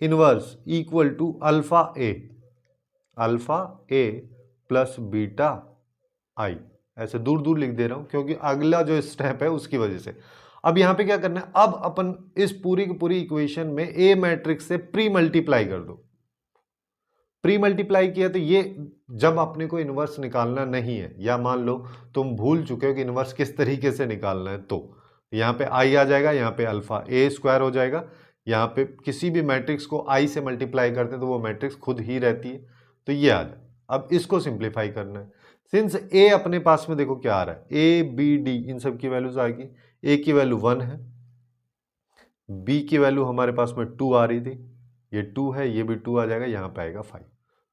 S1: inverse equal to alpha A plus beta I, ऐसे दूर दूर लिख दे रहा हूं क्योंकि अगला जो स्टेप है उसकी वजह से। अब यहां पे क्या करना है, अब अपन इस पूरी की पूरी इक्वेशन में ए मैट्रिक्स से प्री मल्टीप्लाई कर दो। प्री मल्टीप्लाई किया तो ये जब अपने को इनवर्स निकालना नहीं है, या मान लो तुम भूल चुके हो कि इनवर्स किस तरीके से निकालना है, तो यहाँ पे आई आ जाएगा, यहाँ पे अल्फा ए स्क्वायर हो जाएगा। यहाँ पे किसी भी मैट्रिक्स को आई से मल्टीप्लाई करते हैं तो वो मैट्रिक्स खुद ही रहती है, तो ये आ जाए। अब इसको सिंप्लीफाई करना है, सिंस ए अपने पास में देखो क्या आ रहा है, ए बी डी इन सब की वैल्यूज आएगी। ए की वैल्यू 1 है, बी की वैल्यू हमारे पास में 2 आ रही थी, ये 2 है, ये भी 2 आ जाएगा, यहाँ पे आएगा 5।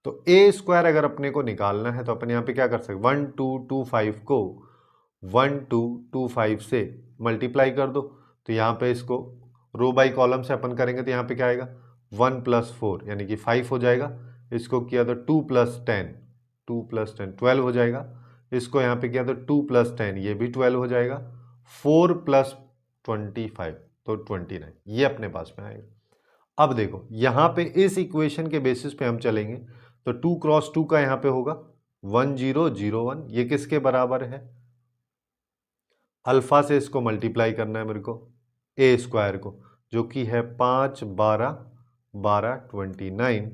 S1: तो ए स्क्वायर अगर अपने को निकालना है तो अपन यहाँ पे क्या कर सकते, 1 2 2 5 को 1 2 2 5 से मल्टीप्लाई कर दो। तो यहाँ पे इसको रो बाई कॉलम से अपन करेंगे तो यहाँ पे क्या आएगा 1 प्लस 4 यानी कि 5 हो जाएगा। इसको किया तो 2 प्लस 10 12 हो जाएगा। इसको यहाँ पे किया तो 2 प्लस 10 ये भी 12 हो जाएगा। 4 प्लस 25 तो 29 ये अपने पास में आएगा। अब देखो यहाँ पे इस इक्वेशन के बेसिस पे हम चलेंगे तो 2 क्रॉस 2 का यहाँ पे होगा 1 0 0 1, ये किसके बराबर है अल्फा से इसको मल्टीप्लाई करना है मेरे को ए स्क्वायर को, जो कि है 5 12 12 29,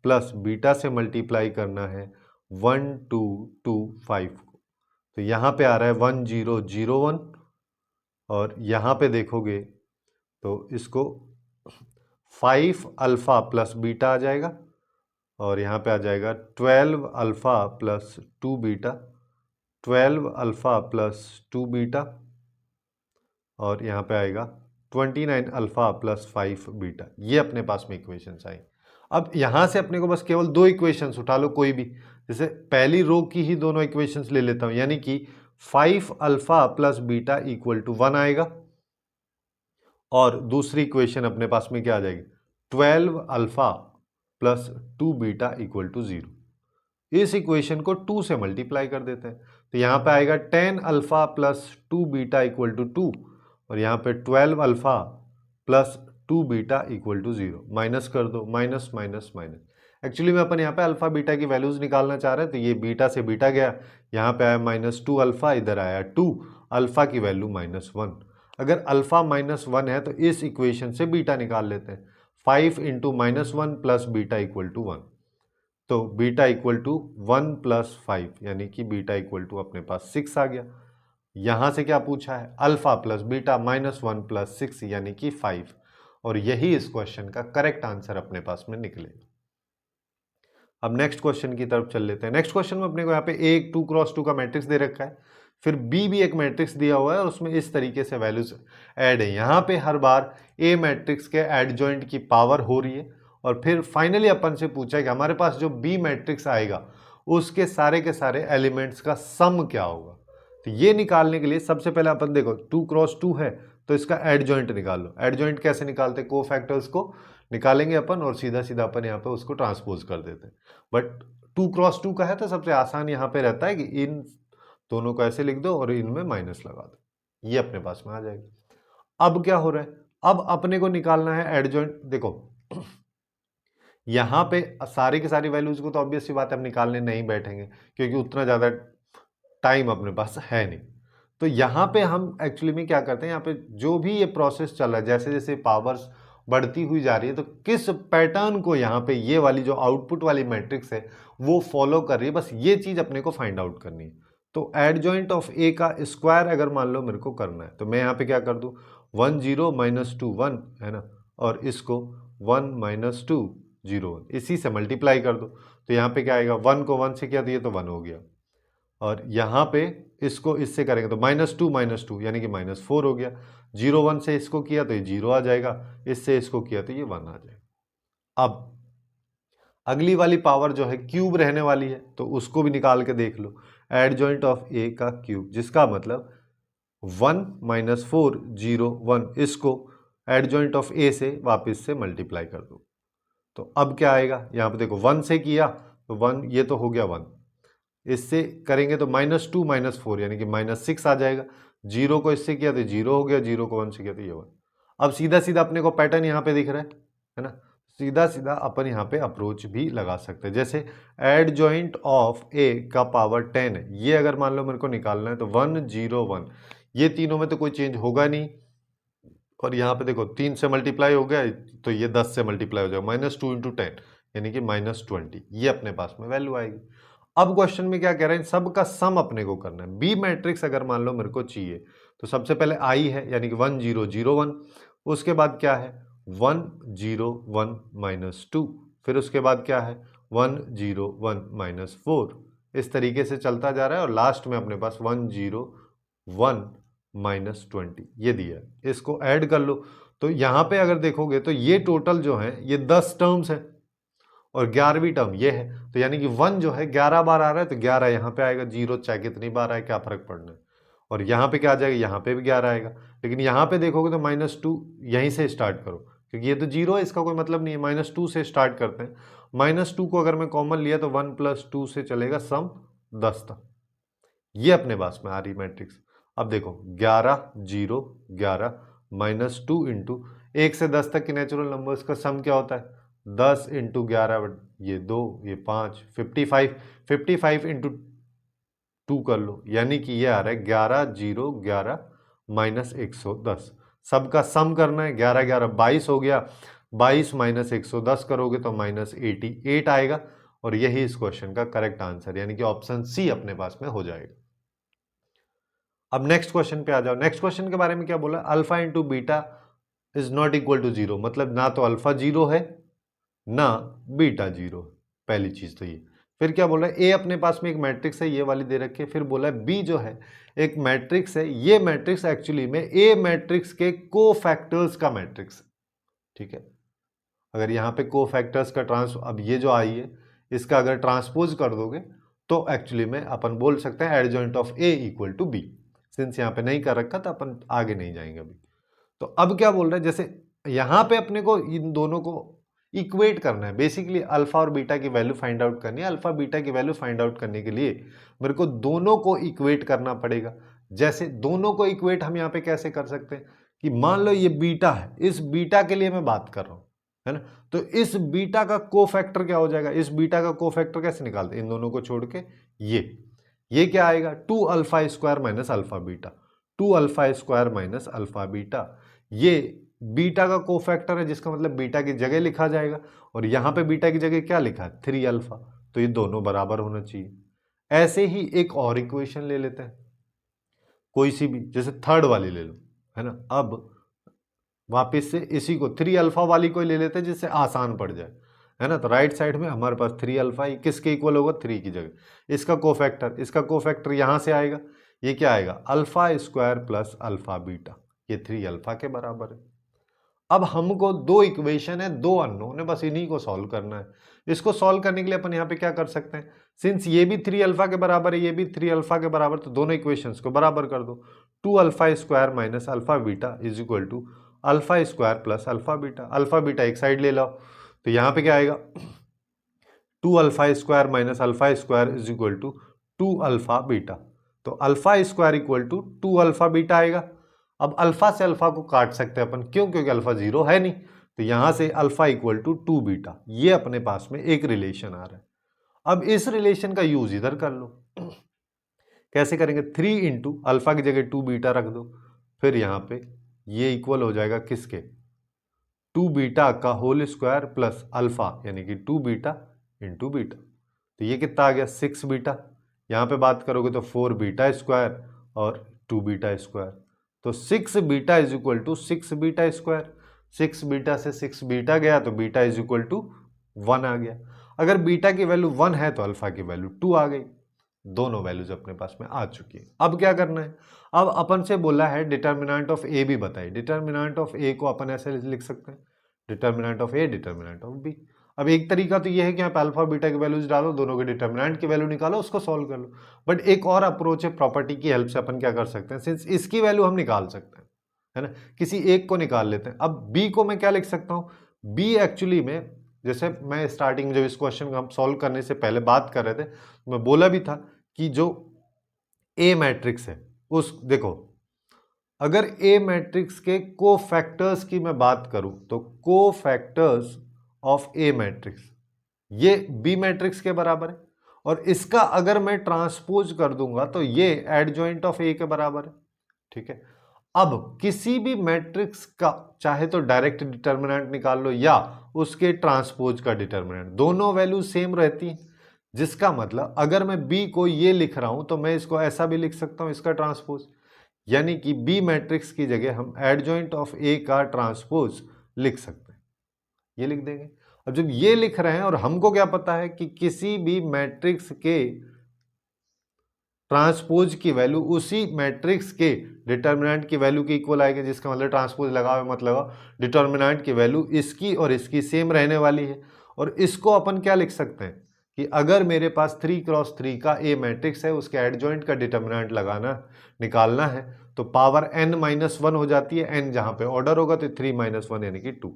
S1: प्लस बीटा से मल्टीप्लाई करना है 1 2 2 5 को। तो यहाँ पे आ रहा है 1 0 0 1, और यहाँ पे देखोगे तो इसको 5 अल्फा प्लस बीटा आ जाएगा, और यहाँ पे आ जाएगा 12 alpha plus 2 beta, 12 alpha plus 2 beta, और यहाँ पे आएगा 29 अल्फा प्लस 5 बीटा। ये अपने पास में इक्वेशंस आई। अब यहाँ से अपने को बस केवल दो इक्वेशंस उठा लो कोई भी, जैसे पहली रो की ही दोनों इक्वेशंस ले लेता हूँ, यानी कि 5 alpha plus beta equal to 1 आएगा, और दूसरी इक्वेशन अपने पास में क्या आ जाएगी, 12 alpha plus 2 beta equal to 0। इस इक्वेशन को 2 से मल्टीप्लाई कर देते हैं, तो यहाँ पे आएगा 10 alpha plus 2 beta equal to 2, और यहाँ पे 12 alpha plus 2 beta equal to 0। Minus कर दो, माइनस माइनस माइनस। एक्चुअली में अपन यहाँ पे अल्फा बीटा की वैल्यूज निकालना चाह रहे हैं, तो ये बीटा से बीटा गया, यहाँ पे आया -2 अल्फा, इधर आया 2 अल्फा की वैल्यू -1। अगर अल्फा -1 है तो इस इक्वेशन से बीटा निकाल लेते हैं, 5 into -1 plus beta equal to 1, तो बीटा इक्वल टू 1 प्लस 5, यानी कि बीटा इक्वल टू अपने पास 6 आ गया। यहाँ से क्या पूछा है, अल्फा प्लस बीटा -1 प्लस 6 यानी कि 5, और यही इस क्वेश्चन का करेक्ट आंसर अपने पास में निकलेगा। अब नेक्स्ट क्वेश्चन की तरफ चल लेते हैं। नेक्स्ट क्वेश्चन में अपने को यहाँ पे A 2 क्रॉस 2 का मैट्रिक्स दे रखा है, फिर B भी एक मैट्रिक्स दिया हुआ है, और उसमें इस तरीके से वैल्यूज ऐड है। यहाँ पे हर बार A मैट्रिक्स के एडजॉइंट की पावर हो रही है, और फिर फाइनली अपन से पूछा है कि हमारे पास जो B मैट्रिक्स आएगा उसके सारे के सारे एलिमेंट्स का सम क्या होगा। तो ये निकालने के लिए सबसे पहले अपन देखो 2 क्रॉस 2 है तो इसका एडजॉइंट निकाल लो। एडजॉइंट कैसे निकालते हैं, कोफैक्टर्स को निकालेंगे अपन और सीधा सीधा अपन यहाँ पे उसको ट्रांसपोज कर देते हैं। बट 2 क्रॉस 2 का है तो सबसे आसान यहाँ पे रहता है कि इन दोनों को ऐसे लिख दो और इनमें माइनस लगा दो, ये अपने पास में आ जाएगा। अब क्या हो रहा है, अब अपने को निकालना है एडजॉइंट। देखो यहाँ पे सारी की सारी वैल्यूज को तो ऑब्वियस सी बात है हम निकालने नहीं बैठेंगे, क्योंकि उतना ज़्यादा टाइम अपने पास है नहीं। तो यहाँ पे हम एक्चुअली में क्या करते हैं, यहाँ पे जो भी ये प्रोसेस चल रहा है, जैसे जैसे पावर्स बढ़ती हुई जा रही है, तो किस पैटर्न को यहाँ पे ये वाली जो आउटपुट वाली मैट्रिक्स है वो फॉलो कर रही है, बस ये चीज़ अपने को फाइंड आउट करनी है। तो एडजॉइंट ऑफ ए का स्क्वायर अगर मान लो मेरे को करना है, तो मैं यहाँ पे क्या कर दूँ, 1 0 -2 1 है ना, और इसको 1 -2 0 1 इसी से मल्टीप्लाई कर दो। तो यहाँ पे क्या आएगा, 1 को 1 से किया तो ये तो 1 हो गया, और यहाँ पे इसको इससे करेंगे तो -2 यानी कि -4 हो गया। 0 1 से इसको किया तो ये 0 आ जाएगा, इससे इसको किया तो ये 1 आ जाएगा। अब अगली वाली पावर जो है क्यूब रहने वाली है, तो उसको भी निकाल के देख लो। एडजॉइंट ऑफ ए का क्यूब, जिसका मतलब 1 -4 0 1, इसको एडजॉइंट ऑफ ए से वापस से मल्टीप्लाई कर दो। तो अब क्या आएगा, यहाँ पे देखो 1 से किया तो 1, ये तो हो गया 1, इससे करेंगे तो -2 -4 यानी कि -6 आ जाएगा। 0 को इससे किया तो 0 हो गया, 0 को 1 से किया तो ये 1। अब सीधा सीधा अपने को पैटर्न यहाँ पे दिख रहा है ना, सीधा सीधा अपन यहाँ पे अप्रोच भी लगा सकते हैं। जैसे एडजॉइंट ऑफ ए का पावर 10 है, ये अगर मान लो मेरे को निकालना है तो 1 0 1, ये तीनों में तो कोई चेंज होगा नहीं, और यहाँ पे देखो 3 से मल्टीप्लाई हो गया तो ये 10 से मल्टीप्लाई हो जाएगा, -2 × 10 यानी कि -20, ये अपने पास में वैल्यू आएगी। अब क्वेश्चन में क्या कह रहे हैं, सबका सम अपने को करना है। बी मैट्रिक्स अगर मान लो मेरे को चाहिए तो सबसे पहले आई है, यानी कि 1 0 0 1, उसके बाद क्या है 1 0 1 -2, फिर उसके बाद क्या है 1 0 1 -4, इस तरीके से चलता जा रहा है, और लास्ट में अपने पास 1 0 1 -20 ये दिया है। इसको ऐड कर लो तो यहाँ पे अगर देखोगे तो ये टोटल जो है ये 10 टर्म्स है, और 11वीं टर्म ये है, तो यानी कि 1 जो है 11 बार आ रहा है, तो 11 यहाँ पे आएगा, 0 चाहे कितनी बार आए क्या फर्क पड़ना है। और यहाँ पे क्या आ जाएगा, यहाँ पे भी 11 आएगा, लेकिन यहाँ पे देखोगे तो -2 यहीं से स्टार्ट करो, क्योंकि ये तो 0 है, इसका कोई मतलब नहीं है। -2 से स्टार्ट करते हैं, -2 को अगर मैं कॉमन लिया तो 1 + 2 से चलेगा सम 10 तक, ये अपने पास में आ रही मैट्रिक्स। अब देखो 11 0 11 -2 इंटू 1 से 10 तक के नेचुरल नंबर्स का सम क्या होता है, 10 इंटू 11 ये 2 ये 5 55 55 इंटू 2 कर लो, यानी कि ये आ रहा है 11 0 11 -110। सबका सम करना है, 11 11 22 हो गया, 22 माइनस 110 करोगे तो -88 आएगा और यही इस क्वेश्चन का करेक्ट आंसर यानी कि ऑप्शन सी अपने पास में हो जाएगा। अब नेक्स्ट क्वेश्चन पे आ जाओ। नेक्स्ट क्वेश्चन के बारे में क्या बोला, alpha into beta is not equal to 0, मतलब ना तो अल्फा 0 है ना बीटा 0 है, पहली चीज तो ये। फिर क्या बोल रहा है, ए अपने पास में एक मैट्रिक्स है, ये वाली दे रखी है। फिर बोला है बी जो है एक मैट्रिक्स है, ये मैट्रिक्स एक्चुअली में ए मैट्रिक्स के कोफैक्टर्स का मैट्रिक्स है। ठीक है, अगर यहाँ पे कोफैक्टर्स का अब ये जो आई है इसका अगर ट्रांसपोज कर दोगे तो एक्चुअली में अपन बोल सकते हैं adjoint of A equal to B. Since यहाँ पे नहीं कर रखा तो अपन आगे नहीं जाएंगे अभी। तो अब क्या बोल रहे हैं, जैसे यहाँ पे अपने को इन दोनों को इक्वेट करना है, बेसिकली अल्फा और बीटा की वैल्यू फाइंड आउट करनी है। अल्फा बीटा की वैल्यू फाइंड आउट करने के लिए मेरे को दोनों को इक्वेट करना पड़ेगा। जैसे दोनों को इक्वेट हम यहाँ पे कैसे कर सकते हैं कि मान लो ये बीटा है, इस बीटा के लिए मैं बात कर रहा हूँ, है ना। तो इस बीटा का कोफैक्टर क्या हो जाएगा, इस बीटा का कोफैक्टर कैसे निकालते हैं, इन दोनों को छोड़ के ये क्या आएगा, 2 alpha square minus alpha beta, 2 alpha square minus alpha beta. ये बीटा का कोफैक्टर है जिसका मतलब बीटा की जगह लिखा जाएगा और यहां पे बीटा की जगह क्या लिखा है, 3 अल्फा, तो ये दोनों बराबर होना चाहिए। ऐसे ही एक और इक्वेशन ले लेते हैं, कोई सी भी, जैसे थर्ड वाली ले लो, है ना। अब वापस से इसी को 3 अल्फा वाली को ले लेते हैं जिससे आसान पड़ जाए, है ना। तो राइट साइड में हमारे पास 3 अल्फा ही किसके इक्वल होगा, 3 की जगह इसका कोफैक्टर यहां से आएगा, ये क्या आएगा, alpha square plus alpha beta, ये 3 अल्फा के बराबर है। अब हमको दो इक्वेशन है, दो अननोन है, बस इन्हीं को सॉल्व करना है। इसको सॉल्व करने के लिए अपन यहाँ पे क्या कर सकते हैं, सिंस ये भी 3 अल्फा के बराबर है, ये भी 3 अल्फा के बराबर, तो दोनों इक्वेशंस को बराबर कर दो। 2 alpha square minus alpha beta is equal to alpha square plus alpha beta. Alpha beta एक साइड ले लो, तो यहाँ पे क्या आएगा, 2 alpha square minus alpha square is equal to 2 alpha beta. तो alpha square equal to 2 alpha beta आएगा। अब अल्फा से अल्फा को काट सकते हैं अपन, क्यों, क्योंकि अल्फा 0 है नहीं, तो यहां से अल्फा इक्वल टू 2 बीटा, ये अपने पास में एक रिलेशन आ रहा है। अब इस रिलेशन का यूज इधर कर लो, कैसे करेंगे, 3 इंटू अल्फा की जगह 2 बीटा रख दो, फिर यहां पे ये इक्वल हो जाएगा किसके, 2 बीटा का होल स्क्वायर प्लस अल्फा यानी कि 2 बीटा इंटू बीटा। तो ये कितना आ गया, 6 बीटा। यहाँ पे बात करोगे तो 4 बीटा स्क्वायर और 2 बीटा स्क्वायर, तो 6 beta is equal to 6 beta square. 6 beta से 6 बीटा गया तो बीटा इज इक्वल टू 1 आ गया। अगर बीटा की वैल्यू 1 है तो अल्फा की वैल्यू 2 आ गई। दोनों वैल्यूज अपने पास में आ चुकी है। अब क्या करना है, अब अपन से बोला है डिटर्मिनेंट ऑफ ए भी बताइए। डिटर्मिनेंट ऑफ ए को अपन ऐसे लिख सकते हैं, determinant of A determinant of B. अब एक तरीका तो ये है कि आप अल्फा बीटा की वैल्यूज डालो, दोनों के डिटर्मिनेंट की वैल्यू निकालो, उसको सॉल्व कर लो। बट एक और अप्रोच है, प्रॉपर्टी की हेल्प से अपन क्या कर सकते हैं, सिंस इसकी वैल्यू हम निकाल सकते हैं, है ना, किसी एक को निकाल लेते हैं। अब बी को मैं क्या लिख सकता हूँ, बी एक्चुअली में, जैसे मैं स्टार्टिंग में जब इस क्वेश्चन को हम सॉल्व करने से पहले बात कर रहे थे, मैं बोला भी था कि जो ए मैट्रिक्स है उस, देखो अगर ए मैट्रिक्स के कोफैक्टर्स की मैं बात करूं तो कोफैक्टर्स ऑफ ए मैट्रिक्स ये बी मैट्रिक्स के बराबर है, और इसका अगर मैं ट्रांसपोज कर दूंगा तो ये एडजॉइंट ऑफ ए के बराबर है। ठीक है, अब किसी भी मैट्रिक्स का चाहे तो डायरेक्ट डिटर्मिनेंट निकाल लो या उसके ट्रांसपोज का डिटर्मिनेंट, दोनों वैल्यू सेम रहती हैं। जिसका मतलब अगर मैं बी को ये लिख रहा हूं तो मैं इसको ऐसा भी लिख सकता हूं, इसका ट्रांसपोज, यानी कि बी मैट्रिक्स की जगह हम एडजॉइंट ऑफ ए का ट्रांसपोज लिख सकते हैं, ये लिख देंगे। अब जब ये लिख रहे हैं और हमको क्या पता है कि किसी भी मैट्रिक्स के ट्रांसपोज की वैल्यू उसी मैट्रिक्स के डिटर्मिनेंट की वैल्यू के इक्वल आएगी, जिसका मतलब ट्रांसपोज लगाओ मतलब डिटर्मिनेंट की वैल्यू इसकी और इसकी सेम रहने वाली है। और इसको अपन क्या लिख सकते हैं कि अगर मेरे पास 3x3 का ए मैट्रिक्स है, उसके एडजॉइंट का डिटर्मिनेंट निकालना है तो पावर n-1 हो जाती है, n जहां पे ऑर्डर होगा तो 3-1 यानी कि 2,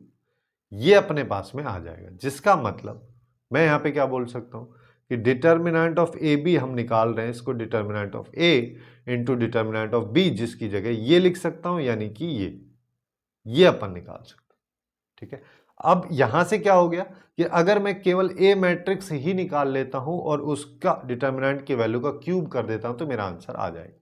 S1: ये अपने पास में आ जाएगा। जिसका मतलब मैं यहाँ पे क्या बोल सकता हूँ कि डिटर्मिनेंट ऑफ ए बी हम निकाल रहे हैं, इसको determinant of A into determinant of B, जिसकी जगह ये लिख सकता हूं, यानी कि ये अपन निकाल सकते हैं। ठीक है, अब यहां से क्या हो गया कि अगर मैं केवल ए मैट्रिक्स ही निकाल लेता हूं और उसका डिटर्मिनेंट की वैल्यू का क्यूब कर देता हूं तो मेरा आंसर आ जाएगा।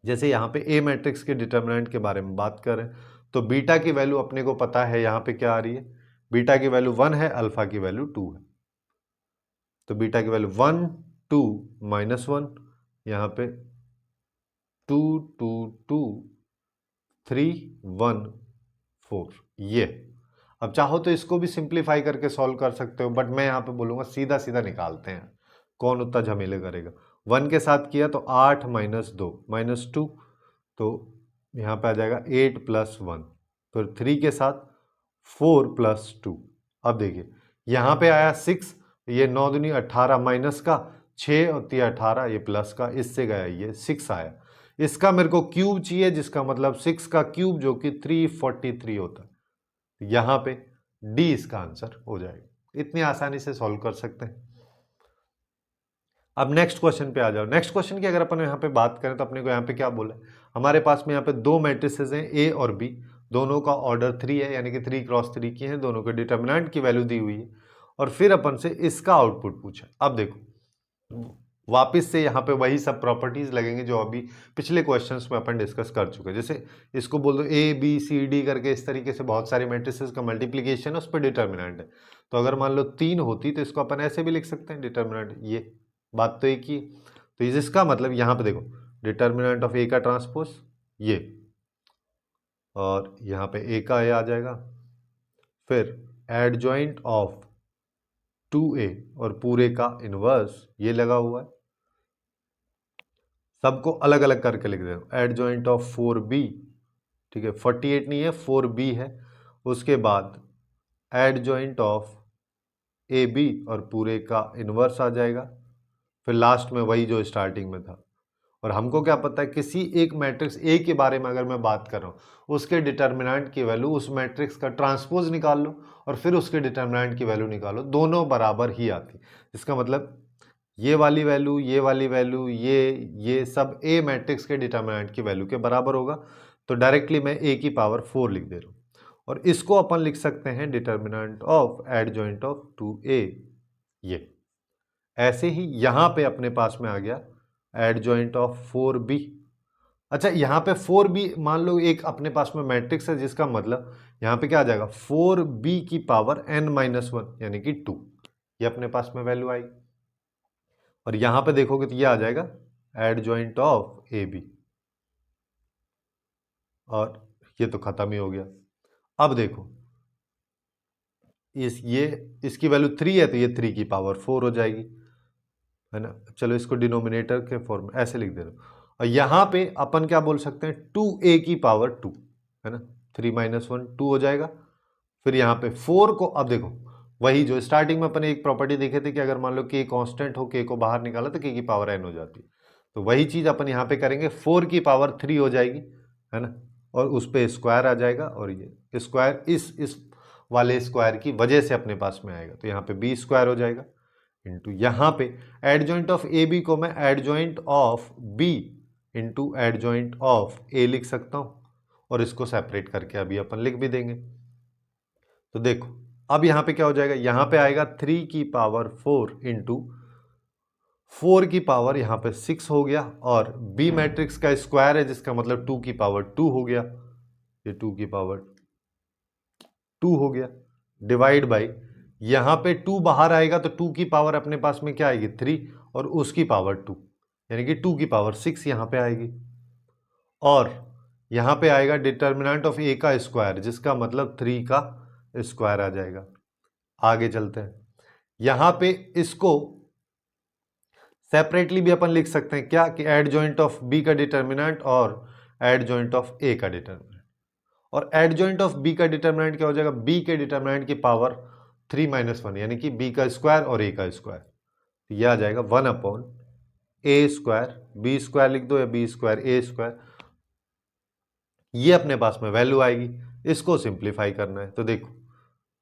S1: जैसे यहाँ पे ए मैट्रिक्स के डिटर्मिनेंट के बारे में बात करें तो बीटा की वैल्यू अपने को पता है यहाँ पे क्या आ रही है, बीटा की वैल्यू 1 है, अल्फा की वैल्यू 2 है। तो बीटा की वैल्यू 1 2 -1, यहाँ पे 2 2 2 3 1 4, ये। अब चाहो तो इसको भी सिंप्लीफाई करके सॉल्व कर सकते हो, बट मैं यहाँ पे बोलूँगा सीधा सीधा निकालते हैं, कौन उतना झमेले करेगा। 1 के साथ किया तो 8 -2 -2, तो यहाँ पे आ जाएगा 8 + 1, फिर 3 के साथ 4 + 2। अब देखिए यहाँ पे आया 6, ये 9 दूनी 18 माइनस का 6 और 3 18, ये प्लस का, इससे गया ये 6 आया। इसका मेरे को क्यूब चाहिए, जिसका मतलब 6 का क्यूब जो कि 343 होता है। यहाँ पे डी इसका आंसर हो जाएगा। इतनी आसानी से सॉल्व कर सकते हैं। अब नेक्स्ट क्वेश्चन पे आ जाओ। नेक्स्ट क्वेश्चन की अगर अपन यहाँ पे बात करें तो अपने को यहाँ पे क्या बोला है, हमारे पास में यहाँ पे दो मैट्रिसेस हैं ए और बी, दोनों का ऑर्डर 3 है, यानी कि 3 × 3 की है, दोनों के डिटर्मिनेंट की वैल्यू दी हुई है, और फिर अपन से इसका आउटपुट पूछा। अब देखो वापस से यहाँ पे वही सब प्रॉपर्टीज लगेंगे जो अभी पिछले क्वेश्चंस में अपन डिस्कस कर चुके हैं। जैसे इसको बोल दो ए बी सी डी करके, इस तरीके से बहुत सारे मैट्रिसेस का मल्टीप्लीकेशन है, उस पर डिटर्मिनेंट है। तो अगर मान लो 3 होती तो इसको अपन ऐसे भी लिख सकते हैं, डिटर्मिनेंट, ये बात तो एक ही। तो इसका मतलब यहाँ पे देखो डिटर्मिनेंट ऑफ ए का ट्रांसपोज ये, और यहाँ पे ए का ए आ जाएगा, फिर एडजॉइंट ऑफ 2a और पूरे का इनवर्स ये लगा हुआ है। सबको अलग अलग करके लिख दे, एडजॉइंट ऑफ 4b, ठीक है, 48 नहीं है 4b है। उसके बाद एडजॉइंट ऑफ ab और पूरे का इनवर्स आ जाएगा, फिर लास्ट में वही जो स्टार्टिंग में था। और हमको क्या पता है, किसी एक मैट्रिक्स ए के बारे में अगर मैं बात कर रहा हूँ, उसके डिटर्मिनेंट की वैल्यू उस मैट्रिक्स का ट्रांसपोज निकाल लो और फिर उसके डिटर्मिनेंट की वैल्यू निकालो, दोनों बराबर ही आती। इसका मतलब ये वाली वैल्यू, ये वाली वैल्यू, ये सब ए मैट्रिक्स के डिटर्मिनेंट की वैल्यू के बराबर होगा। तो डायरेक्टली मैं ए की पावर 4 लिख दे रहा हूँ, और इसको अपन लिख सकते हैं determinant of adjoint of 2a, ये। ऐसे ही यहाँ पे अपने पास में आ गया एडजॉइंट ऑफ 4b। अच्छा, यहाँ पे 4b मान लो एक अपने पास में मैट्रिक्स है, जिसका मतलब यहाँ पे क्या आ जाएगा 4b की पावर n-1 यानी कि 2, ये अपने पास में वैल्यू आएगी। और यहाँ पे देखोगे तो ये आ जाएगा एडजॉइंट ऑफ ab, और ये तो खत्म ही हो गया। अब देखो इसकी वैल्यू 3 है, तो ये 3 की पावर 4 हो जाएगी, है ना। चलो इसको डिनोमिनेटर के फॉर्म में ऐसे लिख दे रहे हो। और यहाँ पे अपन क्या बोल सकते हैं 2a की पावर 2, है ना, 3 - 1 2 हो जाएगा। फिर यहाँ पे 4 को, अब देखो वही जो स्टार्टिंग में अपन एक प्रॉपर्टी देखे थे कि अगर मान लो k कांस्टेंट हो, k को बाहर निकाला तो k की पावर n हो जाती है। तो वही चीज अपन यहाँ पे करेंगे, 4 की पावर 3 हो जाएगी, है ना, और उस पर स्क्वायर आ जाएगा, और ये स्क्वायर इस वाले स्क्वायर की वजह से अपने पास में आएगा, तो यहाँ पे b स्क्वायर हो जाएगा इंटू यहाँ पे एडजॉइंट ऑफ ए बी को मैं adjoint of B into adjoint of A लिख सकता हूँ, और इसको सेपरेट करके अभी अपन लिख भी देंगे। तो देखो अब यहाँ पे क्या हो जाएगा, यहाँ पे आएगा 3 की पावर 4 इंटू 4 की पावर यहाँ पे 6 हो गया, और बी मैट्रिक्स का स्क्वायर है, जिसका मतलब 2 की पावर 2 हो गया, ये 2 की पावर 2 हो गया, डिवाइड बाई यहाँ पे 2 बाहर आएगा तो 2 की पावर अपने पास में क्या आएगी 3, और उसकी पावर 2, यानी कि 2 की पावर 6 यहाँ पे आएगी। और यहाँ पे आएगा डिटर्मिनेंट ऑफ ए का स्क्वायर, जिसका मतलब 3 का स्क्वायर आ जाएगा। आगे चलते हैं, यहाँ पे इसको सेपरेटली भी अपन लिख सकते हैं क्या, कि एडजॉइंट ऑफ बी का डिटर्मिनेंट और एडजॉइंट ऑफ ए का डिटर्मिनेंट। और एडजॉइंट ऑफ बी का डिटर्मिनेंट क्या हो जाएगा, बी के डिटर्मिनेंट की पावर 3 - 1, यानी कि बी का स्क्वायर और ए का स्क्वायर, तो यह आ जाएगा 1/a², बी स्क्वायर लिख दो या बी स्क्वायर ए स्क्वायर, ये अपने पास में वैल्यू आएगी। इसको सिंप्लीफाई करना है, तो देखो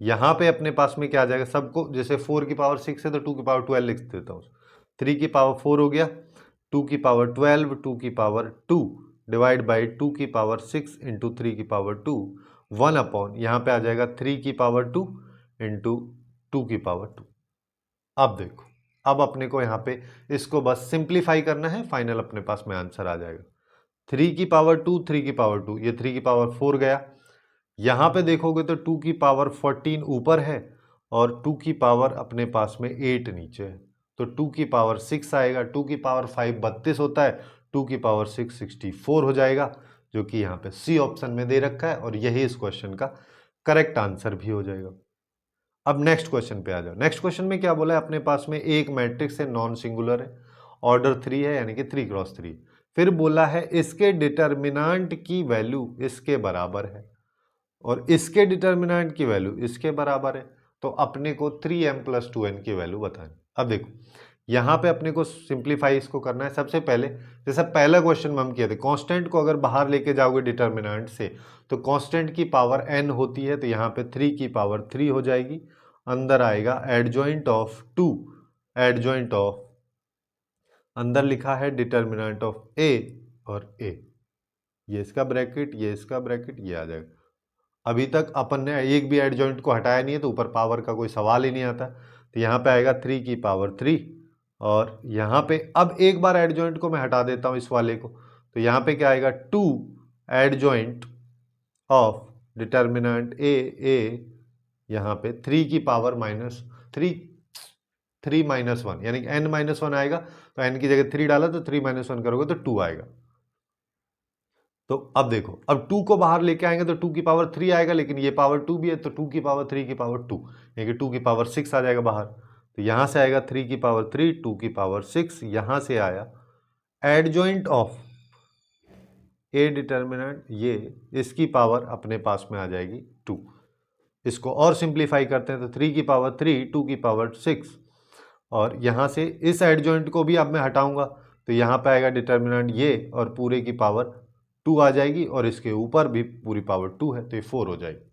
S1: यहाँ पे अपने पास में क्या आ जाएगा, सबको जैसे 4 की पावर 6 है तो 2 की पावर 12 लिख देता हूँ, 3 की पावर 4 हो गया, 2 की पावर 12, 2 की पावर 2 डिवाइड बाई 2 की पावर 6 इंटू 3 की पावर 2, 1/ यहाँ पे आ जाएगा 3 की पावर 2 इंटू 2 की पावर 2। अब देखो, अब अपने को यहाँ पे इसको बस सिंप्लीफाई करना है, फाइनल अपने पास में आंसर आ जाएगा। 3 की पावर 2, 3 की पावर 2, ये 3 की पावर 4 गया। यहाँ पे देखोगे तो 2 की पावर 14 ऊपर है और 2 की पावर अपने पास में 8 नीचे है, तो 2 की पावर 6 आएगा। 2 की पावर 5 32 होता है, 2 की पावर 6 64 हो जाएगा, जो कि यहाँ पे सी ऑप्शन में दे रखा है और यही इस क्वेश्चन का करेक्ट आंसर भी हो जाएगा। अब नेक्स्ट क्वेश्चन पे आ जाओ। नेक्स्ट क्वेश्चन में क्या बोला है, अपने पास में एक मैट्रिक्स है, नॉन सिंगुलर है, ऑर्डर 3 है, यानी कि 3x3। फिर बोला है इसके डिटर्मिनेंट की वैल्यू इसके बराबर है और इसके डिटर्मिनेंट की वैल्यू इसके बराबर है, तो अपने को 3m + 2n की वैल्यू बतानी। अब देखो यहाँ पे अपने को सिंप्लीफाई इसको करना है। सबसे पहले जैसा पहला क्वेश्चन में हम किए थे, कांस्टेंट को अगर बाहर लेके जाओगे डिटर्मिनेंट से तो कांस्टेंट की पावर n होती है, तो यहाँ पे 3 की पावर 3 हो जाएगी। अंदर आएगा एडजॉइंट ऑफ 2, एडजॉइंट ऑफ, अंदर लिखा है डिटर्मिनेंट ऑफ a और a, ये इसका ब्रैकेट, ये इसका ब्रैकेट, ये आ जाएगा। अभी तक अपन ने एक भी एडजॉइंट को हटाया नहीं है, तो ऊपर पावर का कोई सवाल ही नहीं आता। तो यहाँ पे आएगा 3 की पावर 3 और यहाँ पे अब एक बार एडजॉइंट को मैं हटा देता हूँ इस वाले को, तो यहाँ पे क्या आएगा 2 एडजॉइंट ऑफ डिटर्मिनेंट a, यहाँ पे 3 की पावर -3, 3 - 1 यानी कि n - 1 आएगा, तो n की जगह 3 डाला तो 3 - 1 करोगे तो 2 आएगा। तो अब देखो, अब 2 को बाहर लेके आएंगे तो 2 की पावर 3 आएगा, लेकिन ये पावर 2 भी है, तो 2 की पावर 3 की पावर 2, यानी कि 2 की पावर 6 आ जाएगा बाहर। तो यहाँ से आएगा 3 की पावर 3, 2 की पावर 6, यहाँ से आया एडजॉइंट ऑफ ए डिटर्मिनेंट, ये इसकी पावर अपने पास में आ जाएगी 2। इसको और सिंप्लीफाई करते हैं तो 3 की पावर 3, 2 की पावर 6, और यहाँ से इस एडजॉइंट को भी अब मैं हटाऊंगा, तो यहाँ पे आएगा डिटर्मिनेंट ये और पूरे की पावर 2 आ जाएगी, और इसके ऊपर भी पूरी पावर 2 है, तो ये 4 हो जाएगी।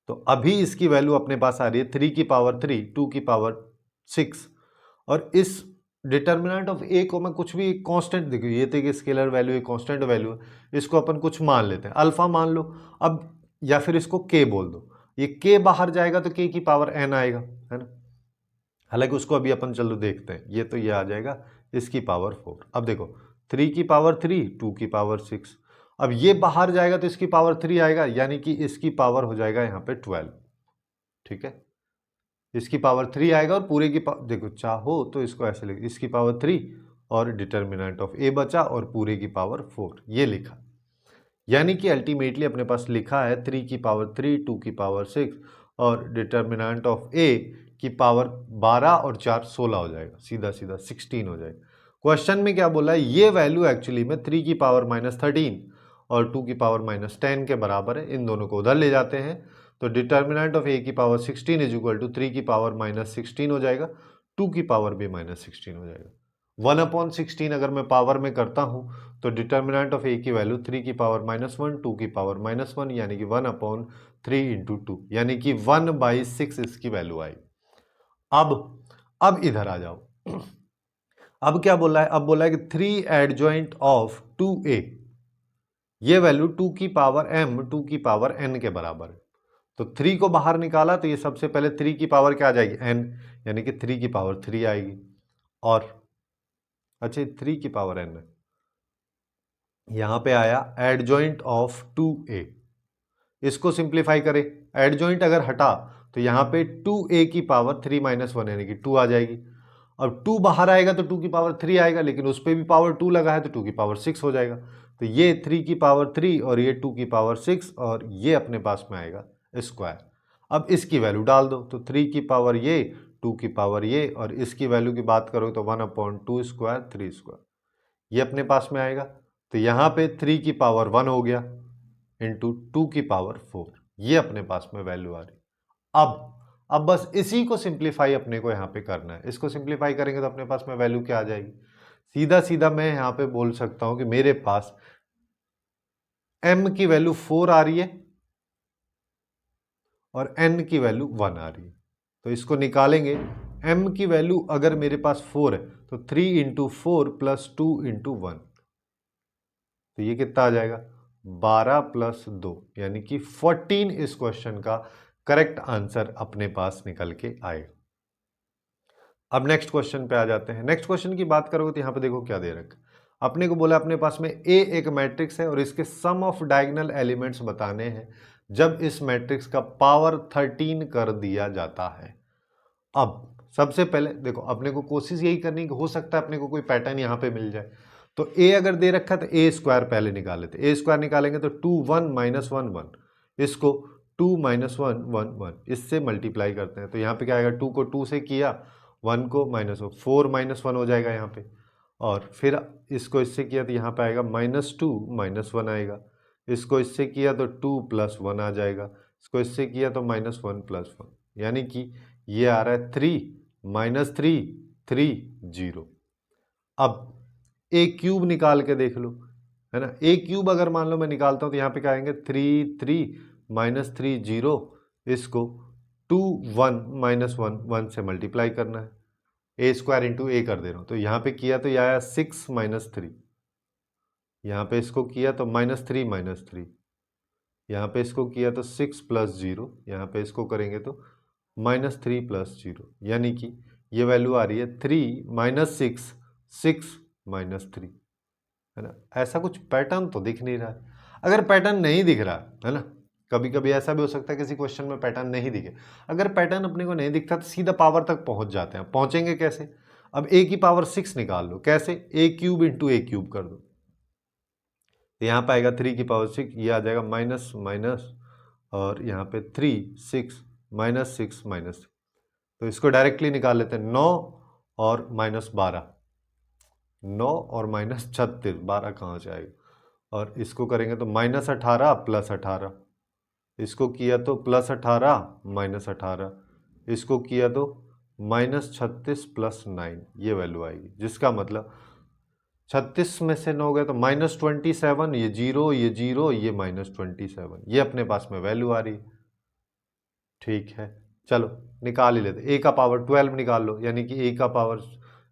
S1: तो अभी इसकी वैल्यू अपने पास आ रही है 3 की पावर 3, 2 की पावर 6, और इस डिटर्मिनेंट ऑफ ए को मैं कुछ भी कांस्टेंट, देखो ये तो स्केलर वैल्यू है, कांस्टेंट वैल्यू है, इसको अपन कुछ मान लेते हैं, अल्फा मान लो अब, या फिर इसको के बोल दो। ये के बाहर जाएगा तो के की पावर n आएगा, है ना। हालांकि उसको अभी अपन चलो देखते हैं, ये तो ये आ जाएगा इसकी पावर 4। अब देखो 3 की पावर 3, 2 की पावर 6, अब ये बाहर जाएगा तो इसकी पावर 3 आएगा, यानी कि इसकी पावर हो जाएगा यहाँ पे 12। ठीक है, इसकी पावर 3 आएगा और पूरे की देखो चाहो तो इसको ऐसे लिख, इसकी पावर 3 और डिटर्मिनेंट ऑफ ए बचा और पूरे की पावर 4, ये लिखा। यानी कि अल्टीमेटली अपने पास लिखा है 3 की पावर 3, 2 की पावर 6 और डिटर्मिनेंट ऑफ ए की पावर 12 और 4 16 हो जाएगा, सीधा सीधा 16 हो जाएगा। क्वेश्चन में क्या बोला है, ये वैल्यू एक्चुअली में 3 की पावर -13 और 2 की पावर -10 के बराबर है। इन दोनों को उधर ले जाते हैं तो डिटर्मिनेंट ऑफ ए की पावर 16 इज इक्वल टू 3 की पावर -16 हो जाएगा, 2 की पावर भी -16 हो जाएगा। 1/16 अगर मैं पावर में करता हूं तो डिटर्मिनेंट ऑफ ए की वैल्यू 3 की पावर -1, 2 की पावर -1, यानी कि 1/3 इंटू 2, यानी कि 1/6 इसकी वैल्यू आई। अब इधर आ जाओ। अब क्या बोला है, अब बोला है कि 3 एडजॉइंट ऑफ 2a, ये वैल्यू 2 की पावर m, 2 की पावर n के बराबर है। तो 3 को बाहर निकाला तो ये सबसे पहले 3 की पावर क्या आ जाएगी n, यानी कि 3 की पावर 3 आएगी, और अच्छा 3 की पावर n है, यहां पे आया एडजॉइंट ऑफ 2a। इसको सिंप्लीफाई करें, एडजॉइंट अगर हटा तो यहां पे 2a की पावर 3 - 1 यानी कि 2 आ जाएगी। अब 2 बाहर आएगा तो 2 की पावर 3 आएगा, लेकिन उस पर भी पावर 2 लगा है तो 2 की पावर 6 हो जाएगा। तो ये 3 की पावर 3 और ये 2 की पावर 6 और ये अपने पास में आएगा स्क्वायर। अब इसकी वैल्यू डाल दो, तो 3 की पावर ये, 2 की पावर ये, और इसकी वैल्यू की बात करो तो 1/2 स्क्वायर 3 स्क्वायर, ये अपने पास में आएगा। तो यहाँ पे 3 की पावर 1 हो गया इंटू 2 की पावर 4, ये अपने पास में वैल्यू आ रही। अब बस इसी को सिंप्लीफाई अपने को यहाँ पे करना है। इसको सिंप्लीफाई करेंगे तो अपने पास में वैल्यू क्या आ जाएगी, सीधा सीधा मैं यहाँ पे बोल सकता हूं कि मेरे पास m की वैल्यू 4 आ रही है और n की वैल्यू 1 आ रही है। तो इसको निकालेंगे, m की वैल्यू अगर मेरे पास 4 है तो 3 × 4 + 2 × 1, तो ये कितना आ जाएगा 12 + 2, यानी कि 14 इस क्वेश्चन का करेक्ट आंसर अपने पास निकल के आएगा। अब नेक्स्ट क्वेश्चन पे आ जाते हैं। नेक्स्ट क्वेश्चन की बात करोगे तो यहाँ पे देखो क्या दे रखा है, अपने को बोला अपने पास में ए एक मैट्रिक्स है और इसके सम ऑफ डायगोनल एलिमेंट्स बताने हैं जब इस मैट्रिक्स का पावर 13 कर दिया जाता है। अब सबसे पहले देखो अपने को कोशिश यही करनी कि हो सकता है अपने को कोई पैटर्न यहाँ पे मिल जाए। तो ए अगर दे रखा है तो ए स्क्वायर पहले निकाल लेते, ए स्क्वायर निकालेंगे तो 2 1 -1 1, इसको 2 -1 1 1 इससे मल्टीप्लाई करते हैं तो यहाँ पे क्या आएगा, 2 को 2 से किया, 1 को -1, 4 -1 हो जाएगा यहाँ पे, और फिर इसको इससे किया तो यहाँ पे आएगा -2 -1 आएगा, इसको इससे किया तो 2 + 1 आ जाएगा, इसको इससे किया तो -1 + 1, यानी कि ये आ रहा है 3 -3 3 0। अब ए क्यूब निकाल के देख लो, है ना, ए क्यूब अगर मान लो मैं निकालता हूँ तो यहाँ पे क्या आएंगे 3 3 -3 0, इसको 2 1 -1 1 से मल्टीप्लाई करना है, ए स्क्वायर इंटू ए कर दे रहा हूँ तो यहाँ पे किया तो ये आया 6 -3, यहाँ पे इसको किया तो -3 -3, यहाँ पे इसको किया तो 6 + 0, यहाँ पे इसको करेंगे तो -3 + 0, यानी कि ये वैल्यू आ रही है 3 -6 6 -3, है ना। ऐसा कुछ पैटर्न तो दिख नहीं रहा है। अगर पैटर्न नहीं दिख रहा है ना, कभी कभी ऐसा भी हो सकता है किसी क्वेश्चन में पैटर्न नहीं दिखे, अगर पैटर्न अपने को नहीं दिखता तो सीधा पावर तक पहुंच जाते हैं। पहुंचेंगे कैसे, अब ए की पावर 6 निकाल लो, कैसे, ए क्यूब इंटू ए क्यूब कर दो, तो यहाँ पे आएगा 3 की पावर 6, ये आ जाएगा माइनस माइनस, और यहाँ पे 3 6 -6 -6, तो इसको डायरेक्टली निकाल लेते हैं, 9 और -12, 9 और -36, 12 कहाँ से आएगा, और इसको करेंगे तो -18 + 18, इसको किया तो +18 -18, इसको किया तो -36 + 9, ये वैल्यू आएगी, जिसका मतलब 36 में से 9 गए तो -27, ये 0 ये 0 ये -27, ये अपने पास में वैल्यू आ रही है। ठीक है, चलो निकाल ही लेते, ए का पावर 12 निकाल लो, यानी कि ए का पावर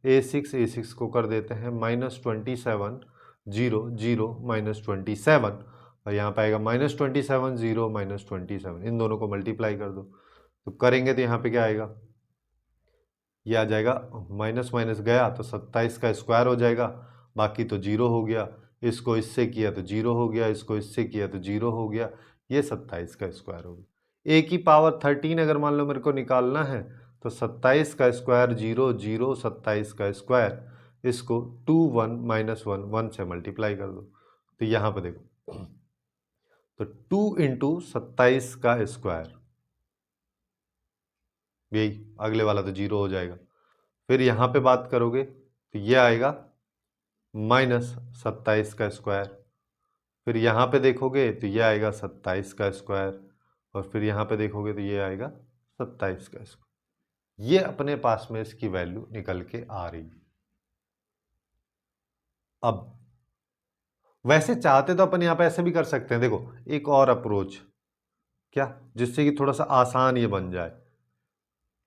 S1: ए6 को कर देते हैं -27 0 0 -27, और यहाँ पे आएगा -27 0 -27, इन दोनों को मल्टीप्लाई कर दो, तो करेंगे तो यहाँ पे क्या आएगा, ये आ जाएगा, माइनस माइनस गया तो 27 का स्क्वायर हो जाएगा, बाकी तो 0 हो गया, इसको इससे किया तो 0 हो गया, इसको इससे किया तो 0 हो गया, ये 27 का स्क्वायर हो गया। ए की पावर 13 अगर मान लो मेरे को निकालना है तो 27 का स्क्वायर 0 0 27 का स्क्वायर, इसको 2 1 -1 1 से मल्टीप्लाई कर दो, तो यहाँ पे देखो तो 2 इंटू 27 का स्क्वायर, यही अगले वाला तो 0 हो जाएगा, फिर यहाँ पे बात करोगे तो ये आएगा -27 का स्क्वायर, फिर यहाँ पे देखोगे तो ये आएगा 27 का स्क्वायर, और फिर यहाँ पे देखोगे तो ये आएगा 27 का स्क्वायर, ये अपने पास में इसकी वैल्यू निकल के आ रही है। अब वैसे चाहते तो अपन यहाँ पे ऐसे भी कर सकते हैं, देखो एक और अप्रोच, क्या, जिससे कि थोड़ा सा आसान ये बन जाए,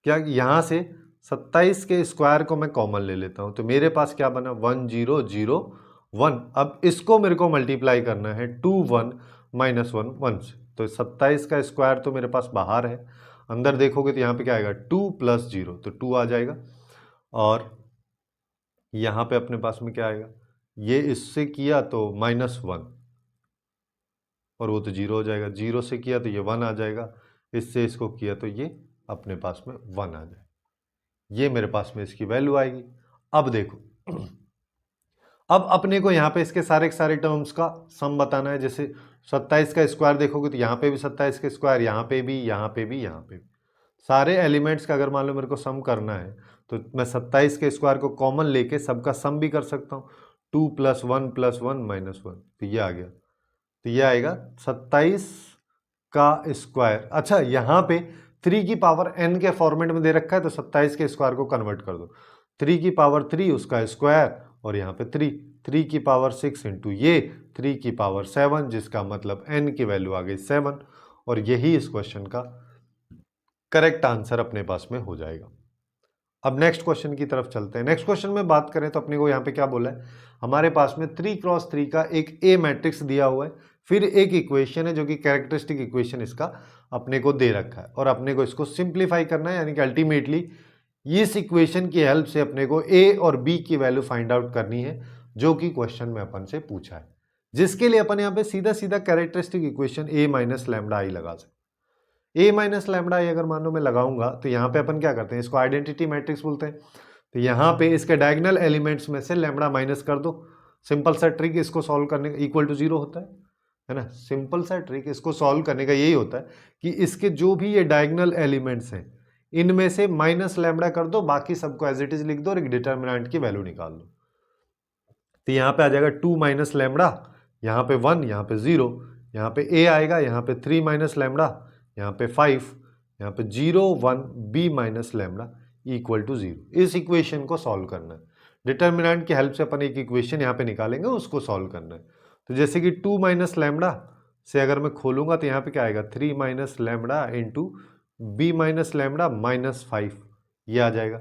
S1: क्या, यहाँ से 27 के स्क्वायर को मैं कॉमन ले लेता हूं, तो मेरे पास क्या बना 1 0 0 1, अब इसको मेरे को मल्टीप्लाई करना है 2 1 -1 1 से, तो 27 का स्क्वायर तो मेरे पास बाहर है, अंदर देखोगे तो यहाँ पे क्या आएगा 2 + 0, तो 2 आ जाएगा, और यहाँ पे अपने पास में क्या आएगा, ये इससे किया तो -1, और वो तो 0 हो जाएगा, 0 से किया तो ये 1 आ जाएगा, इससे इसको किया तो ये अपने पास में 1 आ जाएगा, ये मेरे पास में इसकी वैल्यू आएगी। अब देखो अब अपने को यहाँ पे इसके सारे के सारे टर्म्स का सम बताना है, जैसे 27 का स्क्वायर देखोगे तो यहाँ पे भी 27 का स्क्वायर, यहाँ पे भी, यहाँ पे भी, यहाँ पे भी, सारे एलिमेंट्स का अगर मान लो मेरे को सम करना है तो मैं 27 के स्क्वायर को कॉमन लेके सबका सम भी कर सकता हूँ, 2 + 1 + 1 -1, तो ये आ गया, तो ये आएगा 27 का स्क्वायर। अच्छा, यहाँ पे 3 की पावर n के फॉर्मेट में दे रखा है, तो 27 के स्क्वायर को कन्वर्ट कर दो, 3 की पावर 3 उसका स्क्वायर, और यहाँ पे 3 की पावर 6 इंटू ये 3 की पावर 7, जिसका मतलब n की वैल्यू आ गई 7, और यही इस क्वेश्चन का करेक्ट आंसर अपने पास में हो जाएगा। अब नेक्स्ट क्वेश्चन की तरफ चलते हैं। नेक्स्ट क्वेश्चन में बात करें तो अपने को यहाँ पे क्या बोला है, हमारे पास में 3 × 3 का एक ए मैट्रिक्स दिया हुआ है, फिर एक इक्वेशन है जो कि कैरेक्टरिस्टिक इक्वेशन इसका अपने को दे रखा है, और अपने को इसको सिंप्लीफाई करना है, यानी कि अल्टीमेटली इस इक्वेशन की हेल्प से अपने को ए और बी की वैल्यू फाइंड आउट करनी है, जो कि क्वेश्चन में अपन से पूछा है, जिसके लिए अपन यहाँ पे सीधा सीधा characteristic equation a minus lambda I लगा सकते। a माइनस लैम्डा आई अगर मान लो मैं लगाऊंगा तो यहाँ पे अपन क्या करते हैं, इसको आइडेंटिटी मैट्रिक्स बोलते हैं। तो यहाँ पे इसके डायगोनल एलिमेंट्स में से लैम्डा माइनस कर दो। सिंपल सा ट्रिक इसको सॉल्व करने का, इक्वल टू 0 होता है ना। सिंपल सा ट्रिक इसको सॉल्व करने का यही होता है कि इसके जो भी ये डायगोनल एलिमेंट्स हैं इनमें से माइनस लैम्डा कर दो, बाकी सबको एज इट इज लिख दो और एक डिटर्मिनेंट की वैल्यू निकाल दो। तो यहाँ पे आ जाएगा 2 माइनस लैम्डा, यहाँ पे 1, यहाँ पे 0, यहाँ पे a आएगा, यहाँ पे 3 माइनस लैम्डा, यहाँ पे 5, यहाँ पे 0 1 b minus lambda equal to 0। इस इक्वेशन को सॉल्व करना है। डिटर्मिनेंट की हेल्प से अपन एक इक्वेशन यहाँ पे निकालेंगे, उसको सॉल्व करना है। तो जैसे कि 2 माइनस लैम्डा से अगर मैं खोलूंगा तो यहाँ पे क्या आएगा, 3 minus lambda into b minus lambda minus 5, ये आ जाएगा।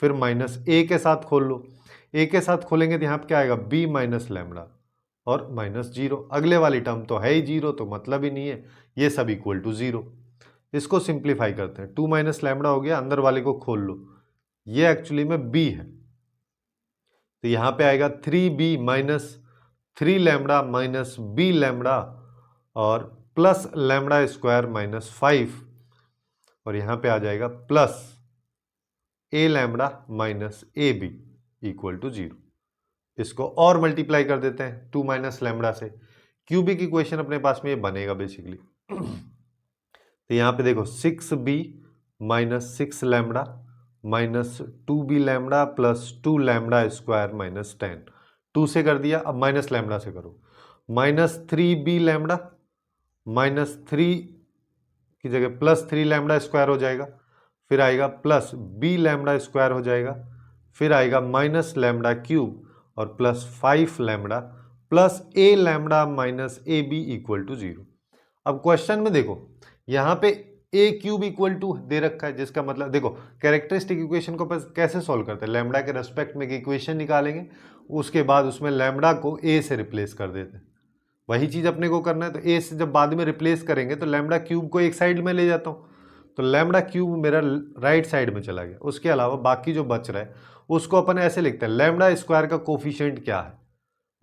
S1: फिर माइनस a के साथ खोल लो, a के साथ खोलेंगे तो यहाँ पे क्या आएगा, b माइनस लैम्डा और माइनस 0। अगले वाली टर्म तो है ही 0, तो मतलब ही नहीं है, ये सब इक्वल टू 0। इसको सिंप्लीफाई करते हैं, 2 माइनस लैम्डा हो गया, अंदर वाले को खोल लो, ये एक्चुअली में b है। तो यहाँ पे आएगा 3b minus 3 lambda minus b lambda और प्लस लैम्डा स्क्वायर माइनस 5, और यहाँ पे आ जाएगा plus a lambda minus a b equal to 0। इसको और मल्टीप्लाई कर देते हैं 2 माइनस लैम्डा से, क्यूबिक इक्वेशन अपने पास में ये बनेगा बेसिकली। तो यहाँ पे देखो 6b minus 6 lambda minus 2b lambda plus 2 lambda square minus 10, 2 से कर दिया, अब माइनस लैम्डा से करो, माइनस 3b लैम्डा माइनस 3 की जगह प्लस 3 लैम्डा स्क्वायर हो जाएगा, फिर आएगा प्लस b लैम्डा स्क्वायर हो जाएगा, फिर आएगा माइनस लैम्डा क्यूब और plus 5 lambda plus a lambda minus a b equal to 0। अब क्वेश्चन में देखो यहाँ पे a क्यूब इक्वल टू दे रखा है, जिसका मतलब देखो कैरेक्टरिस्टिक इक्वेशन को कैसे सॉल्व करते हैं, लैम्डा के रेस्पेक्ट में एक इक्वेशन निकालेंगे, उसके बाद उसमें लैम्डा को a से रिप्लेस कर देते हैं। वही चीज अपने को करना है। तो a से जब बाद में रिप्लेस करेंगे तो लैम्डा क्यूब को एक साइड में ले जाता हूँ, तो लैम्डा क्यूब मेरा राइट साइड में चला गया। उसके अलावा बाकी जो बच रहा है उसको अपन ऐसे लिखते हैं, लैम्डा स्क्वायर का कोफिशिएंट क्या है।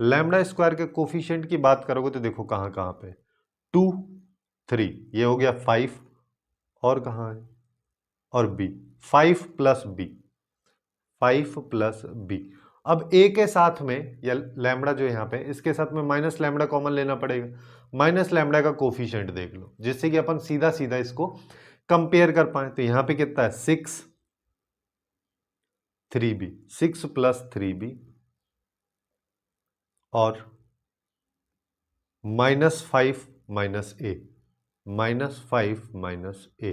S1: लैम्डा स्क्वायर के कोफिशिएंट की बात करोगे तो देखो कहाँ कहाँ पे, 2 3, ये हो गया 5, और कहाँ है, और b, 5 plus b, 5 plus b। अब a के साथ में या लैम्डा जो यहाँ पे, इसके साथ में माइनस लैम्डा कॉमन लेना पड़ेगा, माइनस लैम्डा का कोफिशिएंट देख लो, जिससे कि अपन सीधा सीधा इसको कंपेयर कर पाए। तो यहाँ पे कितना है, 6 3b, 6 प्लस 3b और माइनस 5 माइनस ए, माइनस 5 माइनस ए,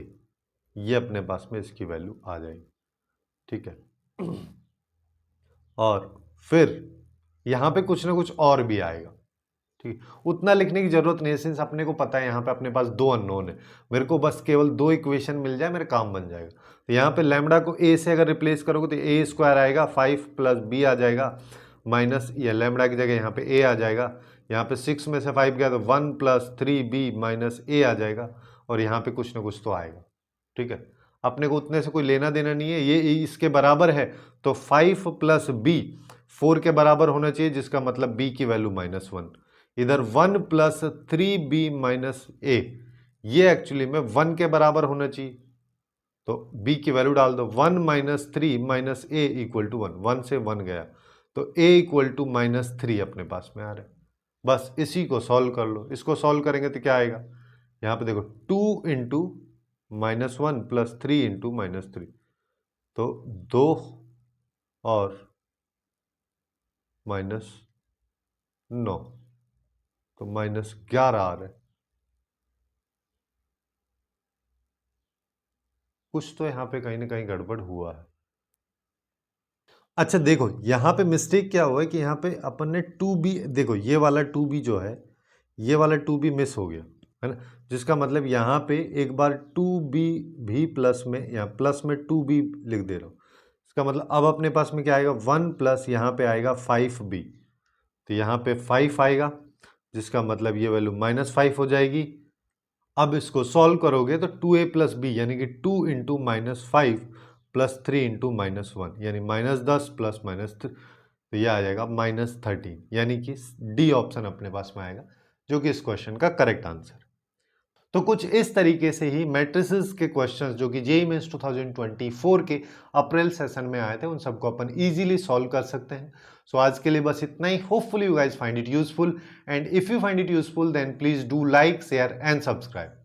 S1: ये अपने पास में इसकी वैल्यू आ जाएगी। ठीक है, और फिर यहाँ पे कुछ ना कुछ और भी आएगा। ठीक है, उतना लिखने की जरूरत नहीं है, सिंस अपने को पता है यहाँ पे अपने पास 2 अननोन है, मेरे को बस केवल 2 इक्वेशन मिल जाए, मेरा काम बन जाएगा। तो यहाँ पे लैम्डा को a से अगर रिप्लेस करोगे तो a स्क्वायर आएगा, 5 प्लस b आ जाएगा, माइनस ये लैम्डा की जगह यहाँ पे a आ जाएगा, यहाँ पे 6 में से 5 गया तो 1 प्लस 3b माइनस a आ जाएगा, और यहाँ पे कुछ ना कुछ तो आएगा। ठीक है, अपने को उतने से कोई लेना देना नहीं है, ये इसके बराबर है तो 5 प्लस b 4 के बराबर होना चाहिए, जिसका मतलब b की वैल्यू -1। इधर 1 प्लस 3b माइनस a, ये एक्चुअली में 1 के बराबर होना चाहिए, तो b की वैल्यू डाल दो, 1 minus 3 minus a equal to 1, 1 से 1 गया तो a इक्वल टू -3 अपने पास में आ रहा है। बस इसी को सॉल्व कर लो। इसको सॉल्व करेंगे तो क्या आएगा, यहाँ पे देखो 2 इंटू -1 प्लस 3 इंटू -3, तो 2 और -9, तो -11 आ रहा है। कुछ तो यहाँ पे कहीं ना कहीं गड़बड़ हुआ है। अच्छा देखो यहाँ पे मिस्टेक क्या हुआ है कि यहाँ पे अपन ने 2b, देखो ये वाला 2b जो है, ये वाला 2b मिस हो गया है ना, जिसका मतलब यहाँ पे एक बार 2b भी प्लस में, यहाँ प्लस में 2b लिख दे रहा हूँ। इसका मतलब अब अपने पास में क्या आएगा, 1 प्लस यहाँ पे आएगा 5b, तो यहाँ पे 5 आएगा, जिसका मतलब ये वैल्यू -5 हो जाएगी। अब इसको सॉल्व करोगे तो 2a प्लस b यानी कि 2 इंटू -5 प्लस 3 इंटू -1 यानी -10 प्लस -3, तो ये आ जाएगा -13, यानी कि डी ऑप्शन अपने पास में आएगा जो कि इस क्वेश्चन का करेक्ट आंसर। तो कुछ इस तरीके से ही मैट्रिसेस के क्वेश्चंस जो कि जेईई मेंस 2024 के अप्रैल सेशन में आए थे उन सबको अपन इजीली सॉल्व कर सकते हैं। सो आज के लिए बस इतना ही। Hopefully you guys find it useful, and if you find it useful then please do like, share and subscribe.